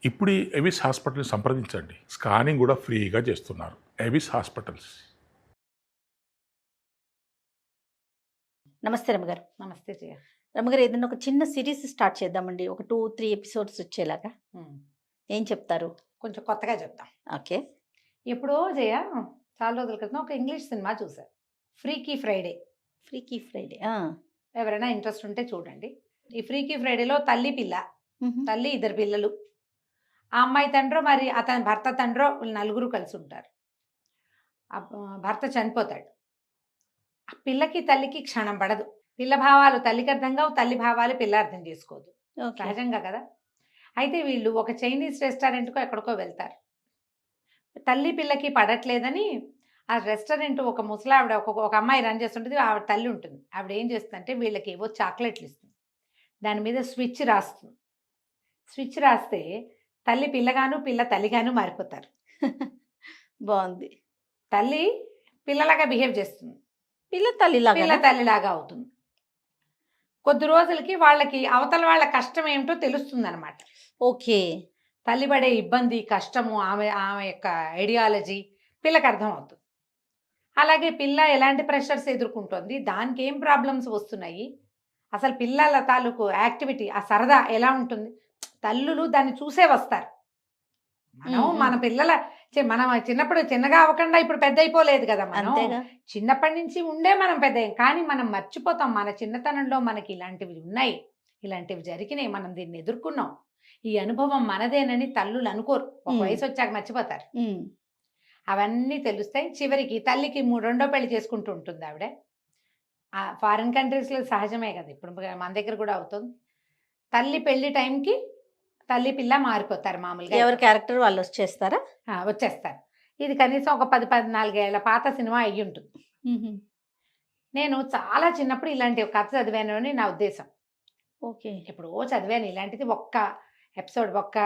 ఇప్పుడు ఎవిస్ హాస్పిటల్ని సంప్రదించండి. స్కానింగ్ కూడా ఫ్రీగా చేస్తున్నారు. Avis hospitals. నమస్తే రమ్మగారు. నమస్తే జయ. రమ్మగారు, ఏదైనా ఒక చిన్న సిరీస్ స్టార్ట్ చేద్దామండి, ఒక 2-3 ఎపిసోడ్స్ వచ్చేలాగా. ఏం చెప్తారు? కొంచెం కొత్తగా చెప్తాం. ఓకే. ఎప్పుడో జయ చాలా రోజుల క్రితం ఒక ఇంగ్లీష్ సినిమా చూశారు, ఫ్రీకీ ఫ్రైడే. ఫ్రీకీ ఫ్రైడే. ఎవరైనా ఇంట్రెస్ట్ ఉంటే చూడండి. ఈ ఫ్రీకీ ఫ్రైడేలో తల్లి పిల్ల, తల్లి ఇద్దరు పిల్లలు, ఆ అమ్మాయి తండ్రో మరి అతని భర్త తండ్రో వీళ్ళు నలుగురు కలిసి ఉంటారు. భర్త చనిపోతాడు. ఆ పిల్లకి తల్లికి క్షణం పడదు. పిల్ల భావాలు తల్లికి అర్థం కావు, తల్లి భావాలు పిల్ల అర్థం చేసుకోదు, సహజంగా కదా. అయితే వీళ్ళు ఒక చైనీస్ రెస్టారెంట్కో ఎక్కడికో వెళ్తారు. తల్లి పిల్లకి పడట్లేదని ఆ రెస్టారెంట్ ఒక ముసలావిడ ఒక అమ్మాయి రన్ చేస్తుంటుంది, ఆవిడ తల్లి ఉంటుంది. ఆవిడ ఏం చేస్తుందంటే వీళ్ళకి ఏవో చాక్లెట్లు ఇస్తుంది, దాని మీద స్విచ్ రాస్తుంది. స్విచ్ రాస్తే తల్లి పిల్లగాను పిల్ల తల్లిగాను మారిపోతారు. బాగుంది. తల్లి పిల్లలాగా బిహేవ్ చేస్తుంది, పిల్ల తల్లిలాగా. పిల్ల తల్లిలాగా అవుతుంది. కొద్ది రోజులకి వాళ్ళకి అవతల వాళ్ళ కష్టం ఏమిటో తెలుస్తుంది అనమాట. ఓకే. తల్లి పడే ఇబ్బంది, కష్టము, ఆమె ఆమె యొక్క ఐడియాలజీ పిల్లకి అర్థం అవుతుంది. అలాగే పిల్ల ఎలాంటి ప్రెషర్స్ ఎదుర్కొంటుంది, దానికి ఏం ప్రాబ్లమ్స్ వస్తున్నాయి, అసలు పిల్లల తాలూకు యాక్టివిటీ, ఆ సరదా ఎలా ఉంటుంది, తల్లులు దాన్ని చూసే వస్తారు. మనం మన పిల్లల మనం చిన్నప్పుడు చిన్నగా అవ్వకుండా ఇప్పుడు పెద్ద అయిపోలేదు కదా. మనం చిన్నప్పటి నుంచి ఉండే మనం పెద్ద అయ్యాం, కానీ మనం మర్చిపోతాం మన చిన్నతనంలో మనకి ఇలాంటివి ఉన్నాయి, ఇలాంటివి జరిగినాయి, మనం దీన్ని ఎదుర్కొన్నాం, ఈ అనుభవం మనదేనని తల్లులు అనుకోరు. ఒక వయసు వచ్చాక మర్చిపోతారు. అవన్నీ తెలుస్తాయి. చివరికి తల్లికి రెండో పెళ్లి చేసుకుంటూ ఉంటుంది ఆవిడ. ఫారిన్ కంట్రీస్లో సహజమే కదా, ఇప్పుడు మన దగ్గర కూడా అవుతుంది. తల్లి పెళ్లి టైంకి తల్లి పిల్ల మారిపోతారు మామూలుగా. ఎవరి క్యారెక్టర్ వాళ్ళు వచ్చేస్తారా? వచ్చేస్తారు. ఇది కనీసం ఒక 10-14 ఏళ్ల పాత సినిమా అయ్యి ఉంటుంది. నేను చాలా చిన్నప్పుడు ఇలాంటి కథ చదివాను అని నా ఉద్దేశం. ఓకే. ఎప్పుడో చదివాను ఇలాంటిది, ఒక్క ఎపిసోడ్, ఒక్క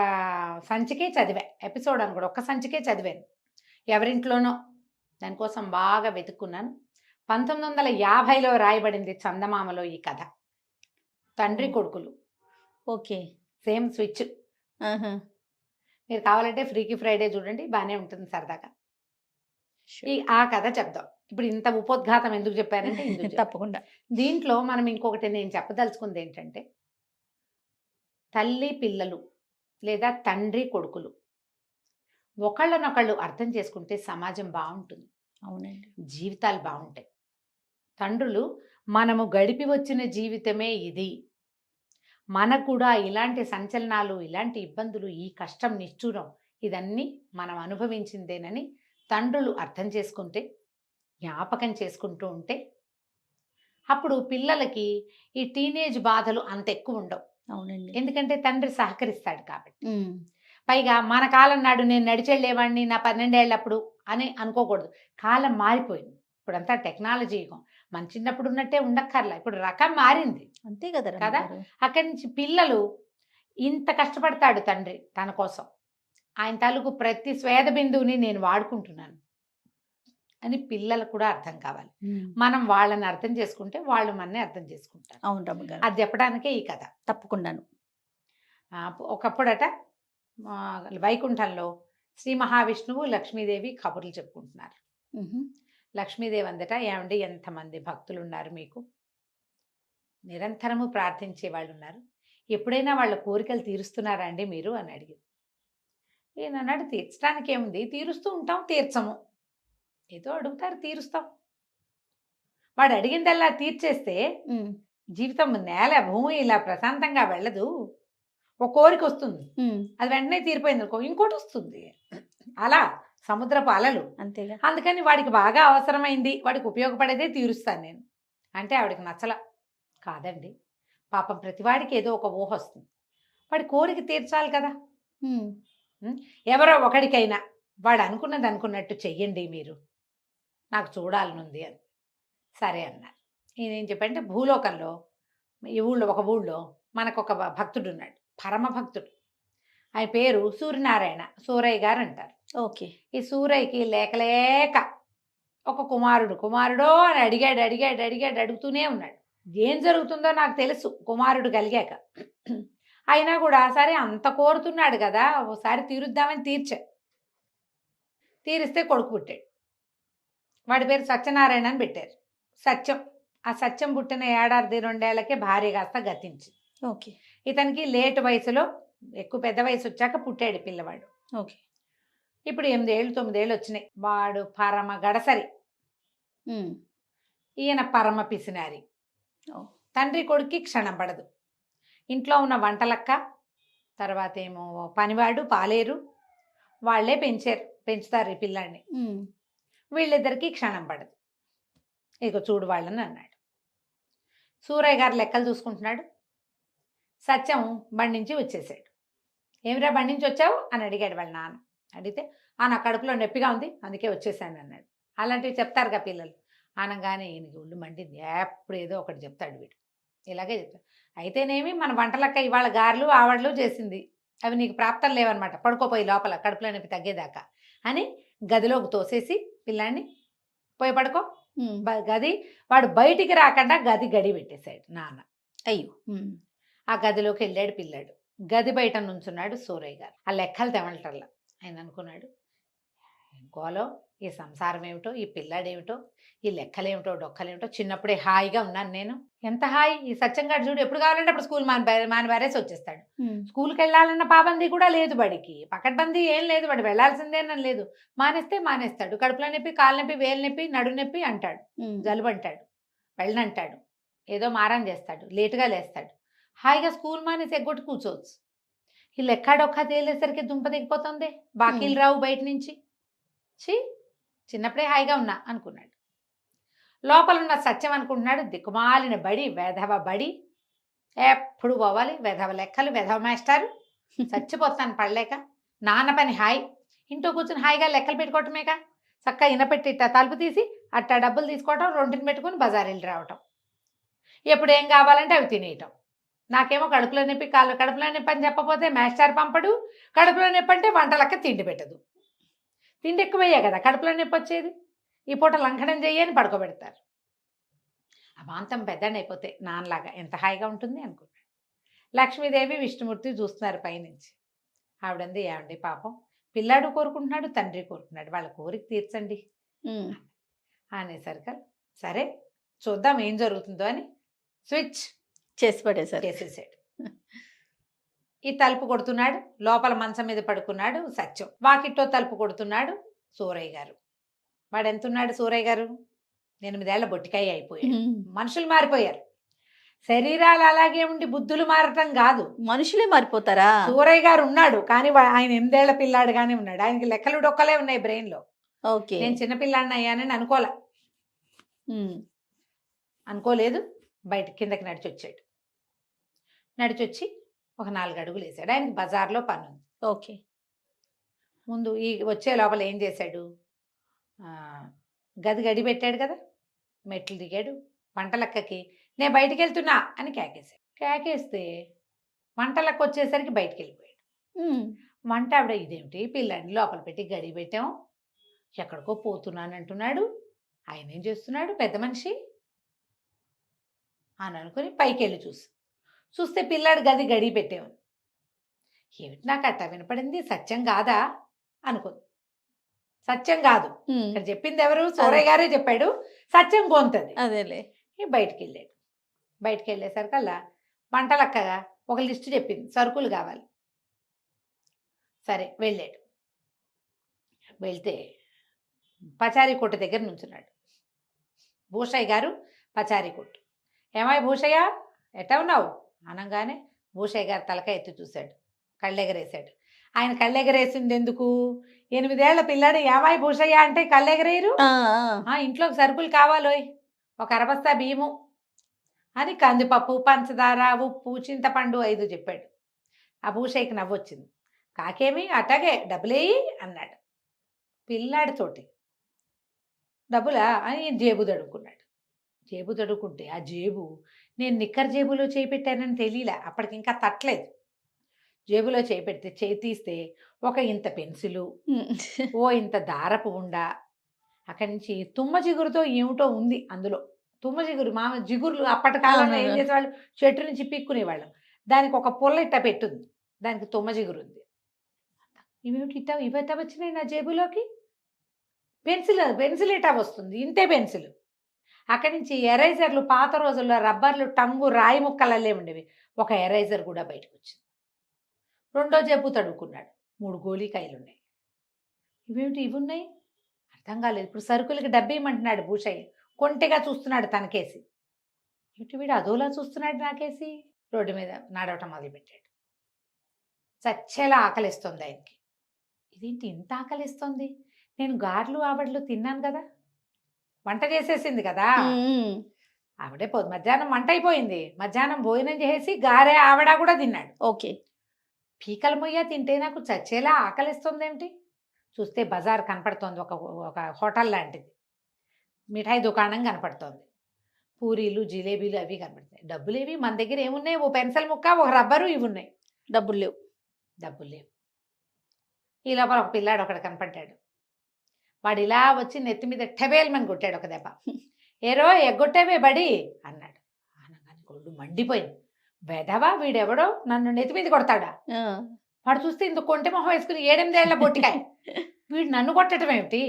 సంచికే చదివా. ఎపిసోడ్ అని కూడా ఒక్క సంచికే చదివాను, ఎవరింట్లోనో. దానికోసం బాగా వెతుక్కున్నాను. 1950లో రాయబడింది చందమామలో ఈ కథ. తండ్రి కొడుకులు. ఓకే. Same switch. మీరు కావాలంటే ఫ్రీకీ ఫ్రైడే చూడండి, బాగానే ఉంటుంది సరదాగా. ఆ కథ చెప్దాం. ఇప్పుడు ఇంత ఉపోద్ఘాతం ఎందుకు చెప్పానంటే తప్పకుండా దీంట్లో మనం ఇంకొకటి నేను చెప్పదలుచుకుంది ఏంటంటే, తల్లి పిల్లలు లేదా తండ్రి కొడుకులు ఒకళ్ళనొకళ్ళు అర్థం చేసుకుంటే సమాజం బాగుంటుంది. అవునండి, జీవితాలు బాగుంటాయి. తండ్రులు మనము గడిపి వచ్చిన జీవితమే ఇది, మనకు కూడా ఇలాంటి సంచలనాలు, ఇలాంటి ఇబ్బందులు, ఈ కష్టం, నిష్ఠూరం ఇదన్నీ మనం అనుభవించిందేనని తండ్రులు అర్థం చేసుకుంటే, జ్ఞాపకం చేసుకుంటూ ఉంటే, అప్పుడు పిల్లలకి ఈ టీనేజ్ బాధలు అంత ఎక్కువ ఉండవు. అవునండి, ఎందుకంటే తండ్రి సహకరిస్తాడు కాబట్టి. పైగా మన కాలం నాడు నేను నడిచెళ్ళేవాడిని నా 12 ఏళ్ళప్పుడు అని అనుకోకూడదు. కాలం మారిపోయింది, ఇప్పుడంతా టెక్నాలజీ యుగం. మన చిన్నప్పుడు ఉన్నట్టే ఉండక్కర్లా, ఇప్పుడు రకం మారింది. అంతే కదా కదా. అక్కడి నుంచి పిల్లలు ఇంత కష్టపడతాడు తండ్రి తన కోసం, ఆయన తాలూకు ప్రతి స్వేద బిందువుని నేను వాడుకుంటున్నాను అని పిల్లలకు కూడా అర్థం కావాలి. మనం వాళ్ళని అర్థం చేసుకుంటే వాళ్ళు మనని అర్థం చేసుకుంటారు. అవును రమ్మగారు, అది చెప్పడానికే ఈ కథ. తప్పకుండాను. ఒకప్పుడట వైకుంఠంలో శ్రీ మహావిష్ణువు లక్ష్మీదేవి కబుర్లు చెప్పుకుంటున్నారు. లక్ష్మీదేవి అందట, ఏమండి ఎంతమంది భక్తులు ఉన్నారు మీకు, నిరంతరము ప్రార్థించే వాళ్ళు ఉన్నారు, ఎప్పుడైనా వాళ్ళ కోరికలు తీరుస్తున్నారా అండి మీరు అని అడిగింది. ఈయన అన్నాడు, తీర్చడానికి ఏముంది, తీరుస్తూ ఉంటాం, తీర్చము, ఏదో అడుగుతారు తీరుస్తాం. వాడు అడిగిందల్లా తీర్చేస్తే జీవితం నేల భూమి ఇలా ప్రశాంతంగా వెళ్ళదు. ఒక కోరిక వస్తుంది, అది వెంటనే తీరిపోయింది అనుకో, ఇంకోటి వస్తుంది. అలా సముద్రపు అలలు. అంతేగా. అందుకని వాడికి బాగా అవసరమైంది, వాడికి ఉపయోగపడేదే తీరుస్తాను నేను అంటే ఆవిడకి నచ్చల. కాదండి, పాపం ప్రతివాడికి ఏదో ఒక ఊహ వస్తుంది, వాడి కోరిక తీర్చాలి కదా. ఎవరో ఒకడికైనా వాడు అనుకున్నది అనుకున్నట్టు చెయ్యండి మీరు, నాకు చూడాలనుంది అని. సరే అన్నారు. నేనేం చెప్పంటే, భూలోకంలో ఈ ఒక ఊళ్ళో మనకు ఒక భక్తుడు ఉన్నాడు, పరమ భక్తుడు. ఆయన పేరు సూర్యనారాయణ, సూరయ్య గారు అంటారు. ఓకే. ఈ సూరయ్యకి లేకలేక ఒక కుమారుడో అని అడిగాడు అడుగుతూనే ఉన్నాడు. ఏం జరుగుతుందో నాకు తెలుసు కుమారుడు కలిగాక. అయినా కూడా సరే అంత కోరుతున్నాడు కదా, ఒకసారి తీరుద్దామని తీరిస్తే కొడుకు పుట్టాడు. వాడి పేరు సత్యనారాయణ అని పెట్టారు. సత్యం. ఆ సత్యం పుట్టిన ఏడాది 2 ఏళ్లకే భార్య కాస్త గతించి, ఓకే. ఇతనికి లేట్ వయసులో, ఎక్కువ పెద్ద వయసు వచ్చాక పుట్టాడు పిల్లవాడు. ఓకే. ఇప్పుడు 8 ఏళ్ళు 9 ఏళ్ళు వచ్చినాయి. వాడు పరమ గడసరి, ఉమ్. ఈయన పరమ పిసినారి. ఓ. తండ్రి కొడుక్కి క్షణం పడదు. ఇంట్లో ఉన్న వంటలక్క, తర్వాత ఏమో పనివాడు, పాలేరు, వాళ్ళే పెంచుతారు ఈ పిల్లాడిని. ఉమ్. వీళ్ళిద్దరికీ క్షణం పడదు. ఇక చూడు వాళ్ళని అన్నాడు. సూరయ్య గారు లెక్కలు చూసుకుంటున్నాడు. సత్యం బండి నుంచి వచ్చేసాడు. ఏమిరా బండి నుంచి వచ్చావు అని అడిగాడు వాళ్ళ నాన్న. అడిగితే నా కడుపులో నొప్పిగా ఉంది అందుకే వచ్చేసాను అన్నాడు. అలాంటివి చెప్తారుగా పిల్లలు. అనగానే ఈయనకి ఒళ్ళు మండింది. ఎప్పుడు ఏదో ఒకటి చెప్తాడు వీడు, ఇలాగే చెప్తాడు. అయితేనేమి మన వంటలక్క ఇవాళ గారెలు ఆవడలు చేసింది, అవి నీకు ప్రాప్తం లేవన్నమాట, పడుకోపోయి లోపల కడుపులో నొప్పి తగ్గేదాకా అని గదిలోకి తోసేసి పిల్లాన్ని పోయి పడుకో, ఉమ్. గది వాడు బయటికి రాకుండా గది గడి పెట్టేశాడు నాన్న. అయ్యో. ఉమ్. ఆ గదిలోకి వెళ్ళాడు పిల్లాడు. గది బయట నుంచున్నాడు సూరయ్య గారు. ఆ లెక్కలు తెమలటల్లా. ఆయన అనుకున్నాడు, గోలో ఈ సంసారం ఏమిటో, ఈ పిల్లాడేమిటో, ఈ లెక్కలేమిటో డొక్కలేమిటో, చిన్నప్పుడే హాయిగా ఉన్నాను నేను, ఎంత హాయి. ఈ సత్యంగాడు చూడు ఎప్పుడు కావాలంటే అప్పుడు స్కూల్ మానిబారేసి వచ్చేస్తాడు. ఉమ్. స్కూల్కి వెళ్ళాలన్న పాబందీ కూడా లేదు బడికి, పకడ్బందీ ఏం లేదు, వాడు వెళ్ళాల్సిందేనని లేదు. మానేస్తాడు. కడుపులో నొప్పి, కాలు నొప్పి, వేలు నొప్పి, నడు నొప్పి అంటాడు, ఉమ్. జలుబు అంటాడు, వెళ్ళనంటాడు, ఏదో మారం చేస్తాడు, లేటుగా లేస్తాడు. హాయిగా స్కూల్ మానేసి ఎగ్గొట్టి కూర్చోవచ్చు. ఈ లెక్కాడొక్క తేలేసరికి దుంప దిగిపోతుంది, బాకీలు రావు బయట నుంచి. చిన్నప్పుడే హాయిగా ఉన్నా అనుకున్నాడు. లోపల ఉన్న సత్యం అనుకుంటున్నాడు, దిక్కుమాలిన బడి, వెధవ బడి, ఎప్పుడు పోవాలి, వెధవ లెక్కలు, వెధవ మాస్టారు, చచ్చిపోతాను పడలేక. నాన్న పని హాయి, ఇంట్లో కూర్చొని హాయిగా లెక్కలు పెట్టుకోవటమేగా, చక్కగా ఇనపెట్టి ఇట్ట తలుపు తీసి అట్టా డబ్బులు తీసుకోవటం, రొంటిని పెట్టుకుని బజార్ వెళ్ళి రావటం, ఎప్పుడు ఏం కావాలంటే అవి తినేయటం. నాకేమో కడుపులో నొప్పి, కడుపులో నొప్పి అని చెప్పపోతే మాస్టర్ పంపడు, కడుపులో నొప్పి అంటే వంటలక్క తిండి పెట్టదు. తిండి ఎక్కువయ్యే కదా కడుపులో నొప్పి వచ్చేది. ఈ పూట లంఘనం చెయ్యని పడుకోబెడతారు. అమాంతం పెద్దని అయిపోతే నాన్నలాగా ఎంత హాయిగా ఉంటుంది అనుకున్నాడు. లక్ష్మీదేవి విష్ణుమూర్తి చూస్తున్నారు పైనుంచి. ఆవిడంది, ఏమండి పాపం పిల్లాడు కోరుకుంటున్నాడు, తండ్రి కోరుకుంటున్నాడు, వాళ్ళ కోరిక తీర్చండి అనేసరికి సరే చూద్దాం ఏం జరుగుతుందో అని స్విచ్ చేసి పడేశారు. చేసేసాడు. ఈ తలుపు కొడుతున్నాడు, లోపల మంచం మీద పడుకున్నాడు సత్యం. వాకిట్లో తలుపు కొడుతున్నాడు సూరయ్య గారు. వాడు ఎంతున్నాడు సూరయ్య గారు? 8 ఏళ్ల బొట్టికాయ అయిపోయాడు. మనుషులు మారిపోయారు. శరీరాలు అలాగే ఉండి బుద్ధులు మారటం కాదు, మనుషులే మారిపోతారా? సూరయ్య గారు ఉన్నాడు కానీ ఆయన 8 ఏళ్ల పిల్లాడుగానే ఉన్నాడు. ఆయనకి లెక్కలు డొక్కలే ఉన్నాయి బ్రెయిన్ లో. ఓకే. నేను చిన్నపిల్లాడిని అయ్యానని అనుకోలేదు. బయట కిందకి నడిచొచ్చాడు. నడిచొచ్చి ఒక 4 అడుగులు వేసాడు. ఆయనకి బజార్లో పని ఉంది. ఓకే. ముందు ఈ వచ్చే లోపల ఏం చేశాడు, గడి పెట్టాడు కదా, మెట్లు దిగాడు. వంటలక్కకి నేను బయటికి వెళ్తున్నా అని కేకేశాడు. కేకేస్తే వంటలక్క వచ్చేసరికి బయటికి వెళ్ళిపోయాడు. వంట ఆవిడ, ఇదేమిటి పిల్లాడిని లోపల పెట్టి గడి పెట్టాం, ఎక్కడికో పోతున్నాను అంటున్నాడు, ఆయన ఏం చేస్తున్నాడు పెద్ద మనిషి అని అనుకుని పైకి వెళ్ళి చూస్తే పిల్లాడు గడి పెట్టేవాడు. ఏమిటి నాకు అట్ట వినపడింది, సత్యం కాదా అనుకుంది. సత్యం కాదు, ఇక్కడ చెప్పింది ఎవరు? సూరయ్య గారే చెప్పాడు, సత్యం గొంతది. అదేలే. బయటికి వెళ్ళాడు. బయటికి వెళ్ళేసరికల్లా వంటలక్కగా ఒక లిస్టు చెప్పింది, సరుకులు కావాలి. సరే వెళ్ళాడు. వెళ్తే పచారీ కొట్టు దగ్గర నుంచున్నాడు భూషయ్య గారు. పచారీ కొట్టు. ఏమాయి భూషయ్య ఎట్టా ఉన్నావు అనగానే భూషయ్య గారు తలకాయ ఎత్తి చూశాడు, కళ్ళెగరేశాడు. ఆయన కళ్ళెగరేసింది ఎందుకు? 8 ఏళ్ల పిల్లాడు ఏమాయి భూషయ్య అంటే కళ్ళెగరేయరు. ఇంట్లోకి సరుకులు కావాలోయ్, ఒక అరబస్తా బియ్యము అని కందిపప్పు, పంచదార, ఉప్పు, చింతపండు 5 చెప్పాడు. ఆ భూషయ్యకి నవ్వొచ్చింది. కాకేమి అట్టాగే డబ్బులేయి అన్నాడు. పిల్లాడితోటి డబ్బులా అని జేబు తడుకున్నాడు. జేబు తడుకుంటే ఆ జేబు నేను నిక్కర్ జేబులో చేయి పెట్టానని తెలియలే, అప్పటికి ఇంకా తట్టలేదు. జేబులో చేయి పెడితే చేయి తీస్తే ఒక ఇంత పెన్సిలు, ఓ ఇంత దారపు ఉండా, అక్కడి నుంచి తుమ్మ జిగురుతో ఏమిటో ఉంది అందులో. తుమ్మ జిగురు, జిగురులు అప్పటి కాలంలో ఏం చేసేవాళ్ళు, చెట్టు నుంచి పిక్కునేవాళ్ళం. దానికి ఒక పుల్ల ఇట్ట పెట్టుంది, దానికి తుమ్మ జిగురుంది. ఇవేమిటి ఇవైతే వచ్చినాయి నా జేబులోకి, పెన్సిల్ ఇటా వస్తుంది, ఇంతే పెన్సిల్. అక్కడి నుంచి ఎరైజర్లు, పాత రోజుల్లో రబ్బర్లు, టంగు, రాయి ముక్కలల్లే ఉండేవి. ఒక ఎరైజర్ కూడా బయటకు వచ్చింది. రెండో జేబు తడుకున్నాడు, 3 గోళీకాయలు ఉన్నాయి. ఇవేమిటి ఇవి ఉన్నాయి, అర్థం కాలేదు. ఇప్పుడు సరుకులకి డబ్బేయమంటున్నాడు భూషయ్య, కొంటెగా చూస్తున్నాడు తనకేసి. ఇటు వీడు అదోలా చూస్తున్నాడు నాకేసి. రోడ్డు మీద నడవటం మొదలుపెట్టాడు. చచ్చేలా ఆకలిస్తుంది ఆయనకి. ఇదేంటి ఇంత ఆకలిస్తుంది, నేను గారెలు ఆవడలు తిన్నాను కదా, వంట చేసేసింది కదా ఆవిడే. మధ్యాహ్నం వంట అయిపోయింది, మధ్యాహ్నం భోజనం చేసి గారె ఆవిడ కూడా తిన్నాడు. ఓకే. పీకల మొయ్య తింటే నాకు చచ్చేలా ఆకలిస్తుంది ఏమిటి. చూస్తే బజార్ కనపడుతోంది, ఒక హోటల్ లాంటిది, మిఠాయి దుకాణం కనపడుతోంది, పూరీలు జిలేబీలు అవి కనపడతాయి. డబ్బులేవి మన దగ్గర ఏమున్నాయి, ఓ పెన్సిల్ ముక్క, ఒక రబ్బరు, ఇవి ఉన్నాయి. డబ్బులు లేవు. ఈ లోపల ఒక పిల్లాడు ఒకడు కనపడ్డాడు. వాడు ఇలా వచ్చి నెత్తి మీద టెబేల్మని కొట్టాడు ఒక దెబ్బ. ఏరో ఎగ్గొట్టేవే బడి అన్నాడు. అనగానే గొడ్డు మండిపోయింది. వెధవా వీడెవడో నన్ను నెత్తి మీద కొడతాడా. వాడు చూస్తే ఇంత కొంటె మొహం వేసుకుని 8 ఏళ్ల బొట్టికాయ, వీడు నన్ను కొట్టడం ఏమిటి,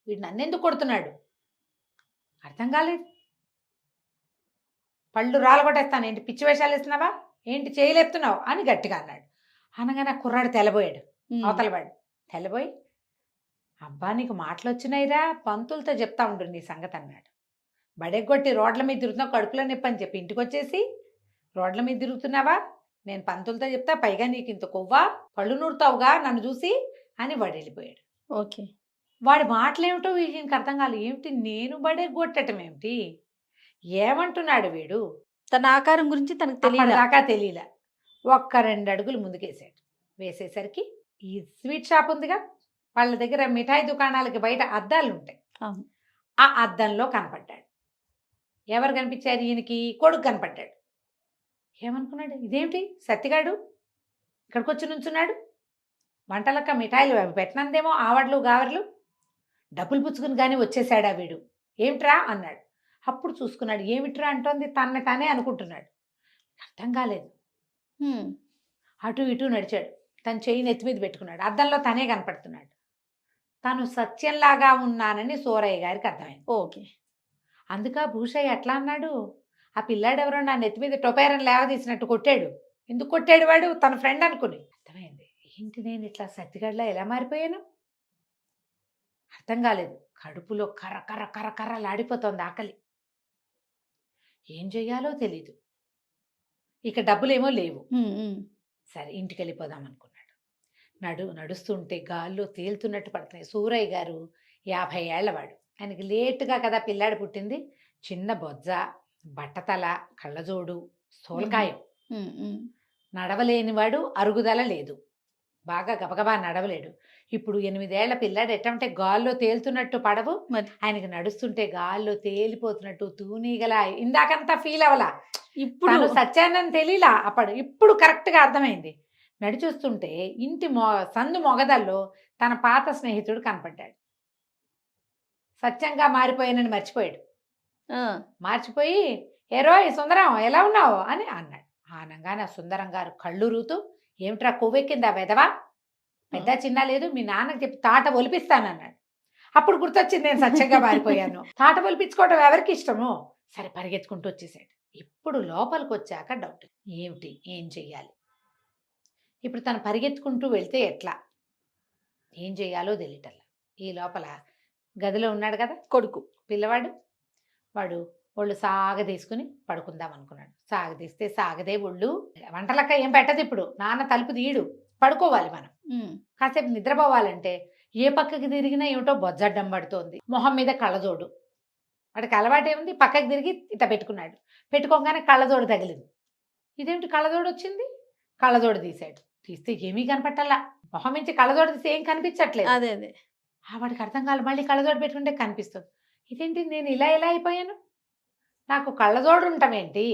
వీడు నన్ను ఎందుకు కొడుతున్నాడు అర్థం కాలేదు. పళ్ళు రాలగొట్టేస్తాను, ఏంటి పిచ్చి వేషాలు వేస్తున్నావా, ఏంటి చేయలేపుతున్నావు అని గట్టిగా అన్నాడు. అనగానే ఆ కుర్రాడు తెల్లబోయాడు, అవతలవాడు తెల్లబోయి, అబ్బా నీకు మాటలు వచ్చినాయిరా, పంతులతో చెప్తా ఉండు నీ సంగతి అన్నాడు. బడెగ్గొట్టి రోడ్ల మీద తిరుగుతున్నావు, కడుపులో నొప్పి అని చెప్పి ఇంటికి వచ్చేసి రోడ్ల మీద తిరుగుతున్నావా, నేను పంతులతో చెప్తా, పైగా నీకు ఇంత కొవ్వా, పళ్ళు నూరుతావుగా నన్ను చూసి అని వాడు వెళ్ళిపోయాడు. ఓకే. వాడి మాటలేమిటో వీళ్ళకి అర్థం కాలేదు. ఏమిటి నేను బడెగ్గొట్టడం ఏమిటి, ఏమంటున్నాడు వీడు, తన ఆకారం గురించి తనకు తెలియదు, దాకా తెలియలే. 1-2 అడుగులు ముందుకేసాడు. వేసేసరికి ఈ స్వీట్ షాప్ ఉందిగా, వాళ్ళ దగ్గర మిఠాయి దుకాణాలకి బయట అద్దాలు ఉంటాయి, ఆ అద్దంలో కనపడ్డాడు. ఎవరు కనిపించారు ఈయనకి, కొడుకు కనపడ్డాడు. ఏమనుకున్నాడు, ఇదేమిటి సత్తిగాడు ఇక్కడికి వచ్చి నుంచున్నాడు, వంటలక్క మిఠాయిలు అవి పెట్టనందేమో, ఆవడ్లు గావర్లు, డబ్బులు పుచ్చుకుని కానీ వచ్చేసాడా వీడు, ఏమిట్రా అన్నాడు. అప్పుడు చూసుకున్నాడు, ఏమిట్రా అంటోంది, తనే అనుకుంటున్నాడు, అర్థం కాలేదు. అటు ఇటు నడిచాడు, తన చెయ్యి నెత్తి మీద పెట్టుకున్నాడు, అద్దంలో తనే కనపడుతున్నాడు. తను సత్యంలాగా ఉన్నానని సూరయ్య గారికి అర్థమైంది. ఓకే. అందుక భూషయ్య ఎట్లా అన్నాడు, ఆ పిల్లాడెవరో నా నెత్తి మీద టొపేరని లేవదీసినట్టు కొట్టాడు. ఎందుకు కొట్టాడు వాడు, తన ఫ్రెండ్ అనుకుని. అర్థమైంది, ఏంటి నేను ఇట్లా సత్తిగడ్లా ఎలా మారిపోయాను అర్థం కాలేదు. కడుపులో కర్ర కర్ర కర్ర కర్రలాడిపోతోంది ఆకలి, ఏం చెయ్యాలో తెలీదు. ఇక డబ్బులేమో లేవు. సరే ఇంటికి వెళ్ళిపోదాం అనుకున్నాడు. నడుస్తుంటే గాల్లో తేలుతున్నట్టు పడుతున్నాయి. సూరయ్య గారు 50 ఏళ్లవాడు, ఆయనకి లేటుగా కదా పిల్లాడు పుట్టింది. చిన్న బొజ్జ, బట్టతల, కళ్ళజోడు, స్థూలకాయం, నడవలేనివాడు, అరుగుదల లేదు, బాగా గబగబా నడవలేడు. ఇప్పుడు 8 ఏళ్ల పిల్లాడు ఎట్టంటే గాల్లో తేలుతున్నట్టు పడవు, ఆయనకి నడుస్తుంటే గాల్లో తేలిపోతున్నట్టు తూనీగల. ఇందాకంతా ఫీల్ అవ్వలా, ఇప్పుడు సత్యాన్ని తెలియలా అప్పుడు, ఇప్పుడు కరెక్ట్గా అర్థమైంది. నడిచొస్తుంటే ఇంటి సందు మొగదల్లో తన పాత స్నేహితుడు కనపడ్డాడు. సత్యంగా మారిపోయానని మర్చిపోయాడు. మార్చిపోయి, ఏరోయ్ సుందరం ఎలా ఉన్నావు అని అన్నాడు. అనగానే ఆ సుందరం గారు కళ్ళు రూతూ, ఏమిట్రా కొవ్వెక్కిందా వెదవా, పెద్ద చిన్న లేదు, మీ నాన్నకి చెప్పి తాట ఒలిపిస్తానన్నాడు. అప్పుడు గుర్తొచ్చింది, నేను సత్యంగా మారిపోయాను. తాట ఒలిపించుకోవడం ఎవరికి ఇష్టమో. సరే పరిగెత్తుకుంటూ వచ్చేసాడు. ఇప్పుడు లోపలికి వచ్చాక డౌట్, ఏమిటి ఏం చెయ్యాలి. ఇప్పుడు తను పరిగెత్తుకుంటూ వెళ్తే ఎట్లా, ఏం చెయ్యాలో తెలియటల్లా. ఈ లోపల గదిలో ఉన్నాడు కదా కొడుకు, పిల్లవాడు, వాడు ఒళ్ళు సాగదీసుకుని పడుకుందాం అనుకున్నాడు. సాగదీస్తే సాగదే ఒళ్ళు, వంటలక్క ఏం పెట్టదు. ఇప్పుడు నాన్న తలుపు తీయడు, పడుకోవాలి మనం. కాసేపు నిద్రపోవాలంటే ఏ పక్కకి తిరిగినా ఏమిటో బొజ్జడ్డం పడుతోంది, మొహం మీద కళ్ళజోడు. వాడికి అలవాటేముంది, పక్కకి తిరిగి ఇట్లా పెట్టుకున్నాడు. పెట్టుకోగానే కళ్ళజోడు తగిలింది. ఇదేమిటి కళ్ళజోడు వచ్చింది, కళ్ళజోడు తీశాడు. తీస్తే ఏమీ కనపట్టాలా, మొహం నుంచి కళ్ళజోడు తీస్తే ఏం కనిపించట్లేదు. అదే వాడికి అర్థం కాదు. మళ్ళీ కళ్ళజోడు పెట్టుకుంటే కనిపిస్తుంది. ఇదేంటి నేను ఇలా అయిపోయాను, నాకు కళ్ళజోడు ఉండటం ఏంటి,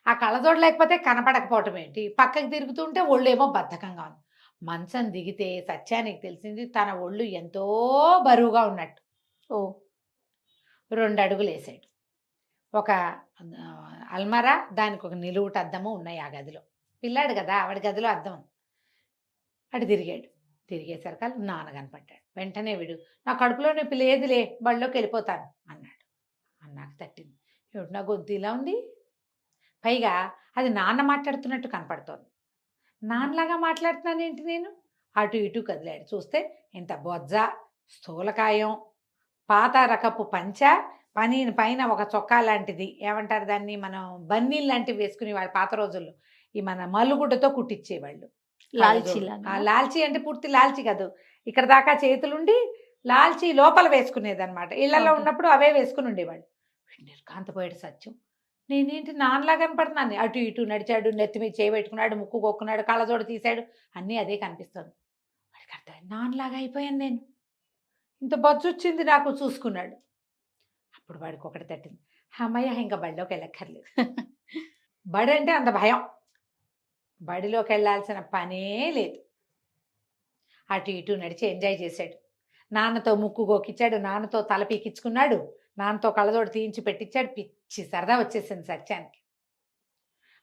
ఆ కళ్ళజోడు లేకపోతే కనపడకపోవటం ఏంటి, పక్కకి తిరుగుతుంటే ఒళ్ళేమో బద్ధకంగా ఉంది. మంచం దిగితే సత్యానికి తెలిసింది తన ఒళ్ళు ఎంతో బరువుగా ఉన్నట్టు. 2 అడుగులు వేసాడు. ఒక అల్మరా, దానికి ఒక నిలువుట అద్దము ఉన్నాయి ఆ గదిలో. పిల్లాడు కదా, ఆవిడ గదిలో అద్దం ఉంది. అటు తిరిగాడు. తిరిగేసరికి నాన్న కనపడ్డాడు. వెంటనే వీడు, నా కడుపులో నొప్పి లేదులే, బళ్ళోకి వెళ్ళిపోతాను అన్నాడు. అన్నాక తట్టింది. ఏమిటి నా గొంతు ఇలా ఉంది? పైగా అది నాన్న మాట్లాడుతున్నట్టు కనపడుతోంది. నాన్నలాగా మాట్లాడుతున్నానేంటి నేను? అటు ఇటు కదిలాడు. చూస్తే ఇంత బొజ్జ, స్థూలకాయం, పాత రకపు పంచ, పైన ఒక చొక్కా లాంటిది, ఏమంటారు దాన్ని, మనం బన్నీలు లాంటివి వేసుకునేవాళ్ళు పాత రోజుల్లో. ఈ మన మల్లుగుడ్డతో కుట్టించేవాళ్ళు. లాల్చీ లాల్చీ అంటే పూర్తి లాల్చీ కాదు, ఇక్కడ దాకా చేతులుండి లాల్చీ లోపల వేసుకునేదన్నమాట. ఇళ్లలో Okay. ఉన్నప్పుడు అవే వేసుకుని ఉండేవాళ్ళు. నిర్ఘాంతపోయాడు సత్యం. నేనేంటి నాన్నలా కనపడుతున్నాను. అటు ఇటు నడిచాడు, నెత్తి మీద చేయి పెట్టుకున్నాడు, ముక్కు కొక్కున్నాడు, కళ్ళజోడు తీశాడు, అన్నీ అదే కనిపిస్తుంది. వాడికి అర్థమైంది, నాన్నలాగా అయిపోయాను నేను, ఇంత బొజ్జు వచ్చింది నాకు చూసుకున్నాడు. అప్పుడు వాడికి ఒకటి తట్టింది, అమ్మయ్య ఇంకా బడిలోకి వెళ్ళక్కర్లేదు. బడి అంటే అంత భయం, బడిలోకి వెళ్ళాల్సిన పనే లేదు. అటు ఇటు నడిచి ఎంజాయ్ చేశాడు. నాన్నతో ముక్కు గోకిచ్చాడు, నాన్నతో తల పీకించుకున్నాడు, నాన్నతో కళ్ళజోడు తీయించి పెట్టించాడు. పిచ్చి సరదా వచ్చేసింది సత్యానికి.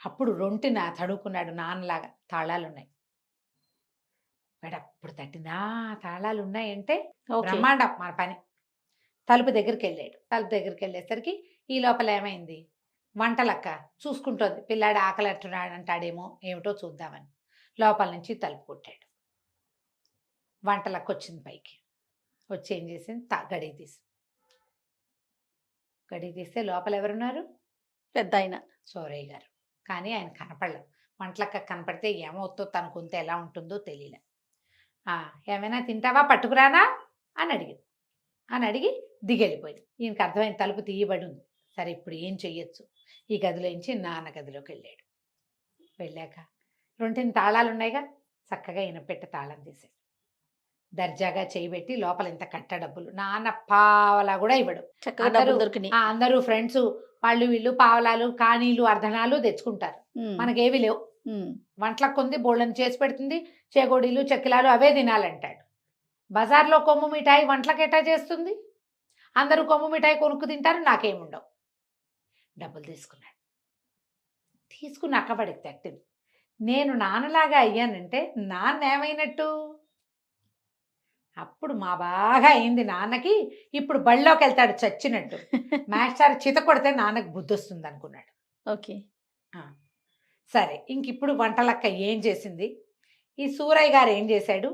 అప్పుడు రొంటిన తడుకున్నాడు నాన్నలాగా. తాళాలున్నాయి. వాడు అప్పుడు తట్టిందా, తాళాలు ఉన్నాయంటే బ్రహ్మాండం మన పని. తలుపు దగ్గరికి వెళ్ళాడు. తలుపు దగ్గరికి వెళ్ళేసరికి ఈ లోపల ఏమైంది, వంటలక్క చూసుకుంటోంది. పిల్లాడు ఆకలి అంటున్నాడు అంటాడేమో, ఏమిటో చూద్దామని లోపల నుంచి తలుపు కొట్టాడు. వంటలక్క వచ్చింది పైకి. వచ్చి ఏం చేసింది, గడియ తీస్తే లోపల ఎవరున్నారు, పెద్ద ఆయన సోరయ్య గారు. కానీ ఆయన కనపడలేదు. వంటలక్క కనపడితే ఏమవుతుందో, తన కొంత ఎలా ఉంటుందో తెలియలే. ఏమైనా తింటావా, పట్టుకురానా అని అడిగి దిగెళ్ళిపోయింది. ఈయనకి అర్థమైన తలుపు తీయబడి ఉంది. సరే ఇప్పుడు ఏం చెయ్యొచ్చు, ఈ గదిలోంచి నాన్న గదిలోకి వెళ్ళాడు. వెళ్ళాక రెంటిని తాళాలు ఉన్నాయిగా, చక్కగా ఈయన పెట్టే తాళం తీసాడు. దర్జాగా చేయబెట్టి లోపల ఇంత కట్ట డబ్బులు, నాన్న పావలా కూడా ఇవ్వడు. చక్కగా డబ్బులు దొరికినాయి. అందరూ ఫ్రెండ్స్ వాళ్ళు వీళ్ళు పావలాలు, కానీలు, అర్ధనాలు తెచ్చుకుంటారు. మనకేవి లేవు. వంటలకు కొంది బోళ్ళని చేసి పెడుతుంది, చేగోడీలు చెక్కిలాలు అవే తినాలంటాడు. బజార్లో కొమ్ము మిఠాయి వంటలకు ఎట్టా చేస్తుంది? అందరూ కొమ్ము మిఠాయి కొనుక్కు తింటారు, నాకేముండవు. డబ్బులు తీసుకుని అక్కబడికి తట్టింది. నేను నాన్నలాగా అయ్యానంటే నాన్న ఏమైనట్టు? అప్పుడు మా బాగా అయింది నాన్నకి. ఇప్పుడు బళ్ళోకి వెళ్తాడు చచ్చినట్టు. మాస్టర్ చిత కొడితే నాన్నకు బుద్ధి వస్తుంది అనుకున్నాడు. ఓకే, సరే ఇంక ఇప్పుడు వంటలక్క ఏం చేసింది, ఈ సూరయ్య గారు ఏం చేశాడు,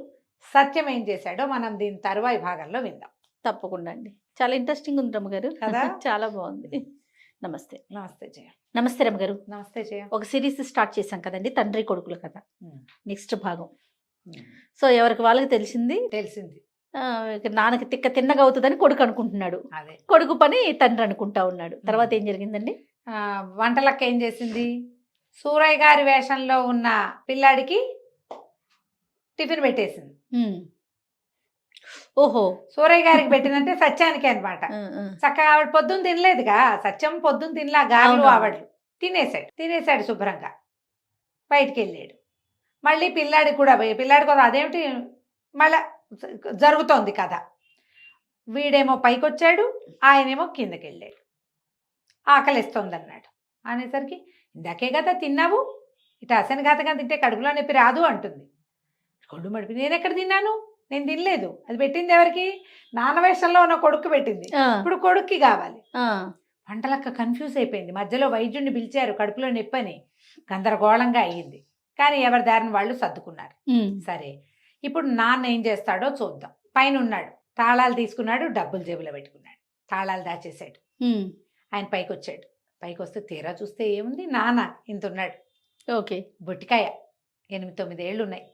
సత్యం ఏం చేశాడో మనం దీని తరువాయి భాగంలో విందాం. తప్పకుండా అండి. చాలా ఇంట్రెస్టింగ్ ఉంది రమ్మగారు కదా. చాలా బాగుంది. నమస్తే. నమస్తే జయ. నమస్తే రమ్మగారు. నమస్తే జయ. ఒక సిరీస్ స్టార్ట్ చేశాం కదండి, తండ్రి కొడుకుల కథ. నెక్స్ట్ భాగం. సో ఎవరికి వాళ్ళకి తెలిసింది, నాన్నకి తిన్నగా అవుతుందని కొడుకు అనుకుంటున్నాడు. అదే కొడుకు పని తండ్రి అనుకుంటా ఉన్నాడు. తర్వాత ఏం జరిగిందండి? వంటలక్క ఏం చేసింది, సూరయ్య గారి వేషంలో ఉన్న పిల్లాడికి టిఫిన్ పెట్టేసింది. ఓహో, సూరయ్య గారికి పెట్టిందంటే సత్యానికి అనమాట. చక్కగా ఆవిడ పొద్దున్న తినలేదుగా, సత్యం పొద్దున్న తినలా, గారెలు ఆవిడలు తినేసాడు శుభ్రంగా. బయటికి వెళ్ళాడు. మళ్ళీ పిల్లాడి కూడా అదేమిటి మళ్ళా జరుగుతోంది కథ. వీడేమో పైకి వచ్చాడు, ఆయనేమో కిందకి వెళ్ళాడు. ఆకలిస్తోంది అన్నాడు. అనేసరికి ఇందాకే కదా తిన్నావు, ఇటు అసనఘాతగా తింటే కడుపులో నొప్పి రాదు అంటుంది. కొడు మడిపి, నేను ఎక్కడ తిన్నాను, నేను తినలేదు. అది పెట్టింది ఎవరికి, నాన్న వేషంలో ఉన్న కొడుకు పెట్టింది. ఇప్పుడు కొడుక్కి కావాలి. వంటలక్క కన్ఫ్యూజ్ అయిపోయింది. మధ్యలో వైద్యుడిని పిలిచారు, కడుపులో నొప్పి అని. గందరగోళంగా అయ్యింది. కానీ ఎవరి దారిని వాళ్ళు సర్దుకున్నారు. సరే ఇప్పుడు నాన్న ఏం చేస్తాడో చూద్దాం. పైన ఉన్నాడు, తాళాలు తీసుకున్నాడు, డబ్బులు జేబులో పెట్టుకున్నాడు, తాళాలు దాచేసాడు. ఆయన పైకి వచ్చాడు. పైకి వస్తే తీరా చూస్తే ఏముంది, నాన్న ఇంత ఉన్నాడు. ఓకే, బొట్టికాయ, 8-9 ఏళ్ళు ఉన్నాయి.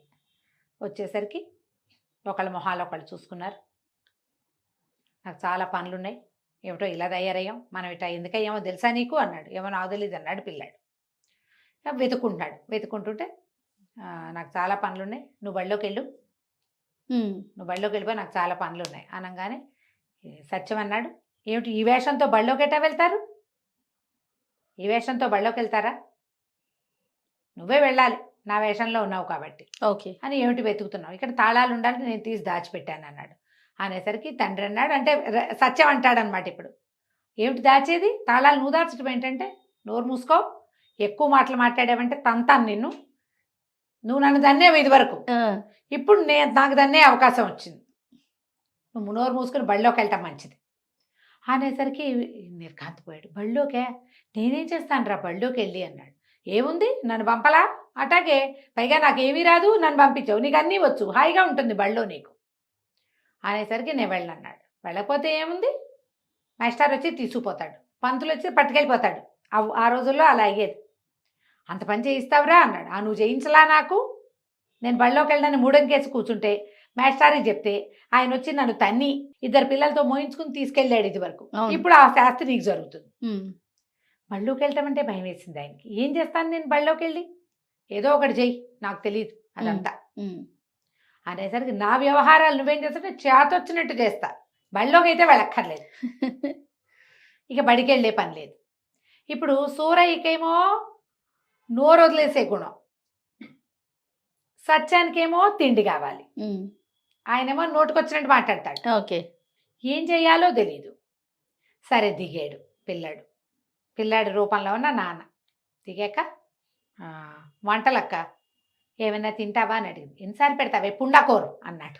వచ్చేసరికి ఒకళ్ళ మొహాలు ఒకళ్ళు చూసుకున్నారు. నాకు చాలా పనులు ఉన్నాయి, ఏమిటో ఇలా తయారయ్యాం, మనం ఇట్లా ఎందుకయ్యామో తెలుసా నీకు అన్నాడు. ఏమో నాకు తెలియదు అన్నాడు పిల్లాడు. వెతుకుంటుంటే నాకు చాలా పనులు ఉన్నాయి, నువ్వు బళ్ళోకి వెళ్ళిపో, నాకు చాలా పనులు ఉన్నాయి అనగానే సత్యం అన్నాడు, ఏమిటి ఈ వేషంతో బళ్ళోకి ఎట్టా వెళ్తారు, ఈ వేషంతో బళ్ళోకి వెళ్తారా, నువ్వే వెళ్ళాలి, నా వేషంలో ఉన్నావు కాబట్టి. ఓకే అని ఏమిటి వెతుకుతున్నావు, ఇక్కడ తాళాలు ఉండాలి, నేను తీసి దాచిపెట్టాను అన్నాడు. అనేసరికి తండ్రి అన్నాడు, అంటే సత్యం అంటాడనమాట. ఇప్పుడు ఏమిటి దాచేది, తాళాలు నువ్వు దాచడం ఏంటంటే, నోరు మూసుకో, ఎక్కువ మాటలు మాట్లాడావంటే తంతాను నిన్ను. నువ్వు నన్ను దన్నేవు ఇది వరకు, ఇప్పుడు నాకు దన్నే అవకాశం వచ్చింది. నువ్వు నోరు మూసుకొని బళ్ళోకి వెళ్ళటం మంచిది అనేసరికి నిర్ఘాంత పోయాడు. బళ్ళోకే? నేనేం చేస్తాను రా బళ్ళోకి వెళ్ళి అన్నాడు. ఏముంది, నన్ను పంపలా? అటాగే, పైగా నాకేమీ రాదు, నన్ను పంపించావు, నీకు అన్నీ వచ్చు, హాయిగా ఉంటుంది బళ్ళో నీకు అనేసరికి నేను వెళ్ళన్నాడు. వెళ్ళకపోతే ఏముంది, మాస్టర్ వచ్చి తీసుకుపోతాడు, పంతులు వచ్చి పట్టుకెళ్ళిపోతాడు. ఆ రోజుల్లో అలా అయ్యేది. అంత పని చేయిస్తావురా అన్నాడు. నువ్వు చేయించలా నాకు? నేను బళ్ళోకి వెళ్ళడానికి మూడంకేసి కూర్చుంటే మాస్టారికి చెప్తే ఆయన వచ్చి నన్ను తన్ని 2 పిల్లలతో మోయించుకుని తీసుకెళ్ళాడు ఇది వరకు. ఇప్పుడు ఆ శాస్త్రి నీకు జరుగుతుంది. బళ్ళోకి వెళ్ళటం భయం వేసింది ఆయనకి. ఏం చేస్తాను నేను బళ్ళోకి వెళ్ళి? ఏదో ఒకటి చెయ్యి, నాకు తెలియదు అదంతా అనేసరికి నా వ్యవహారాలు నువ్వేం చేస్తావు, చేతొచ్చినట్టు చేస్తా, బళ్ళోకి అయితే వెళ్ళక్కర్లేదు. ఇక బడికి వెళ్ళే పని లేదు. ఇప్పుడు సూరయ్యకేమో నోరు వదిలేసే గుణం, సత్యానికేమో తిండి కావాలి. ఆయనేమో నోటుకొచ్చినట్టు మాట్లాడతాడు. ఓకే, ఏం చెయ్యాలో తెలీదు. సరే దిగాడు పిల్లాడి రూపంలో ఉన్న నాన్న. దిగాక వంటలక్క ఏమైనా తింటావా అని అడిగింది. ఎన్నిసార్లు పెడతావే పుండాకోరు అన్నాడు.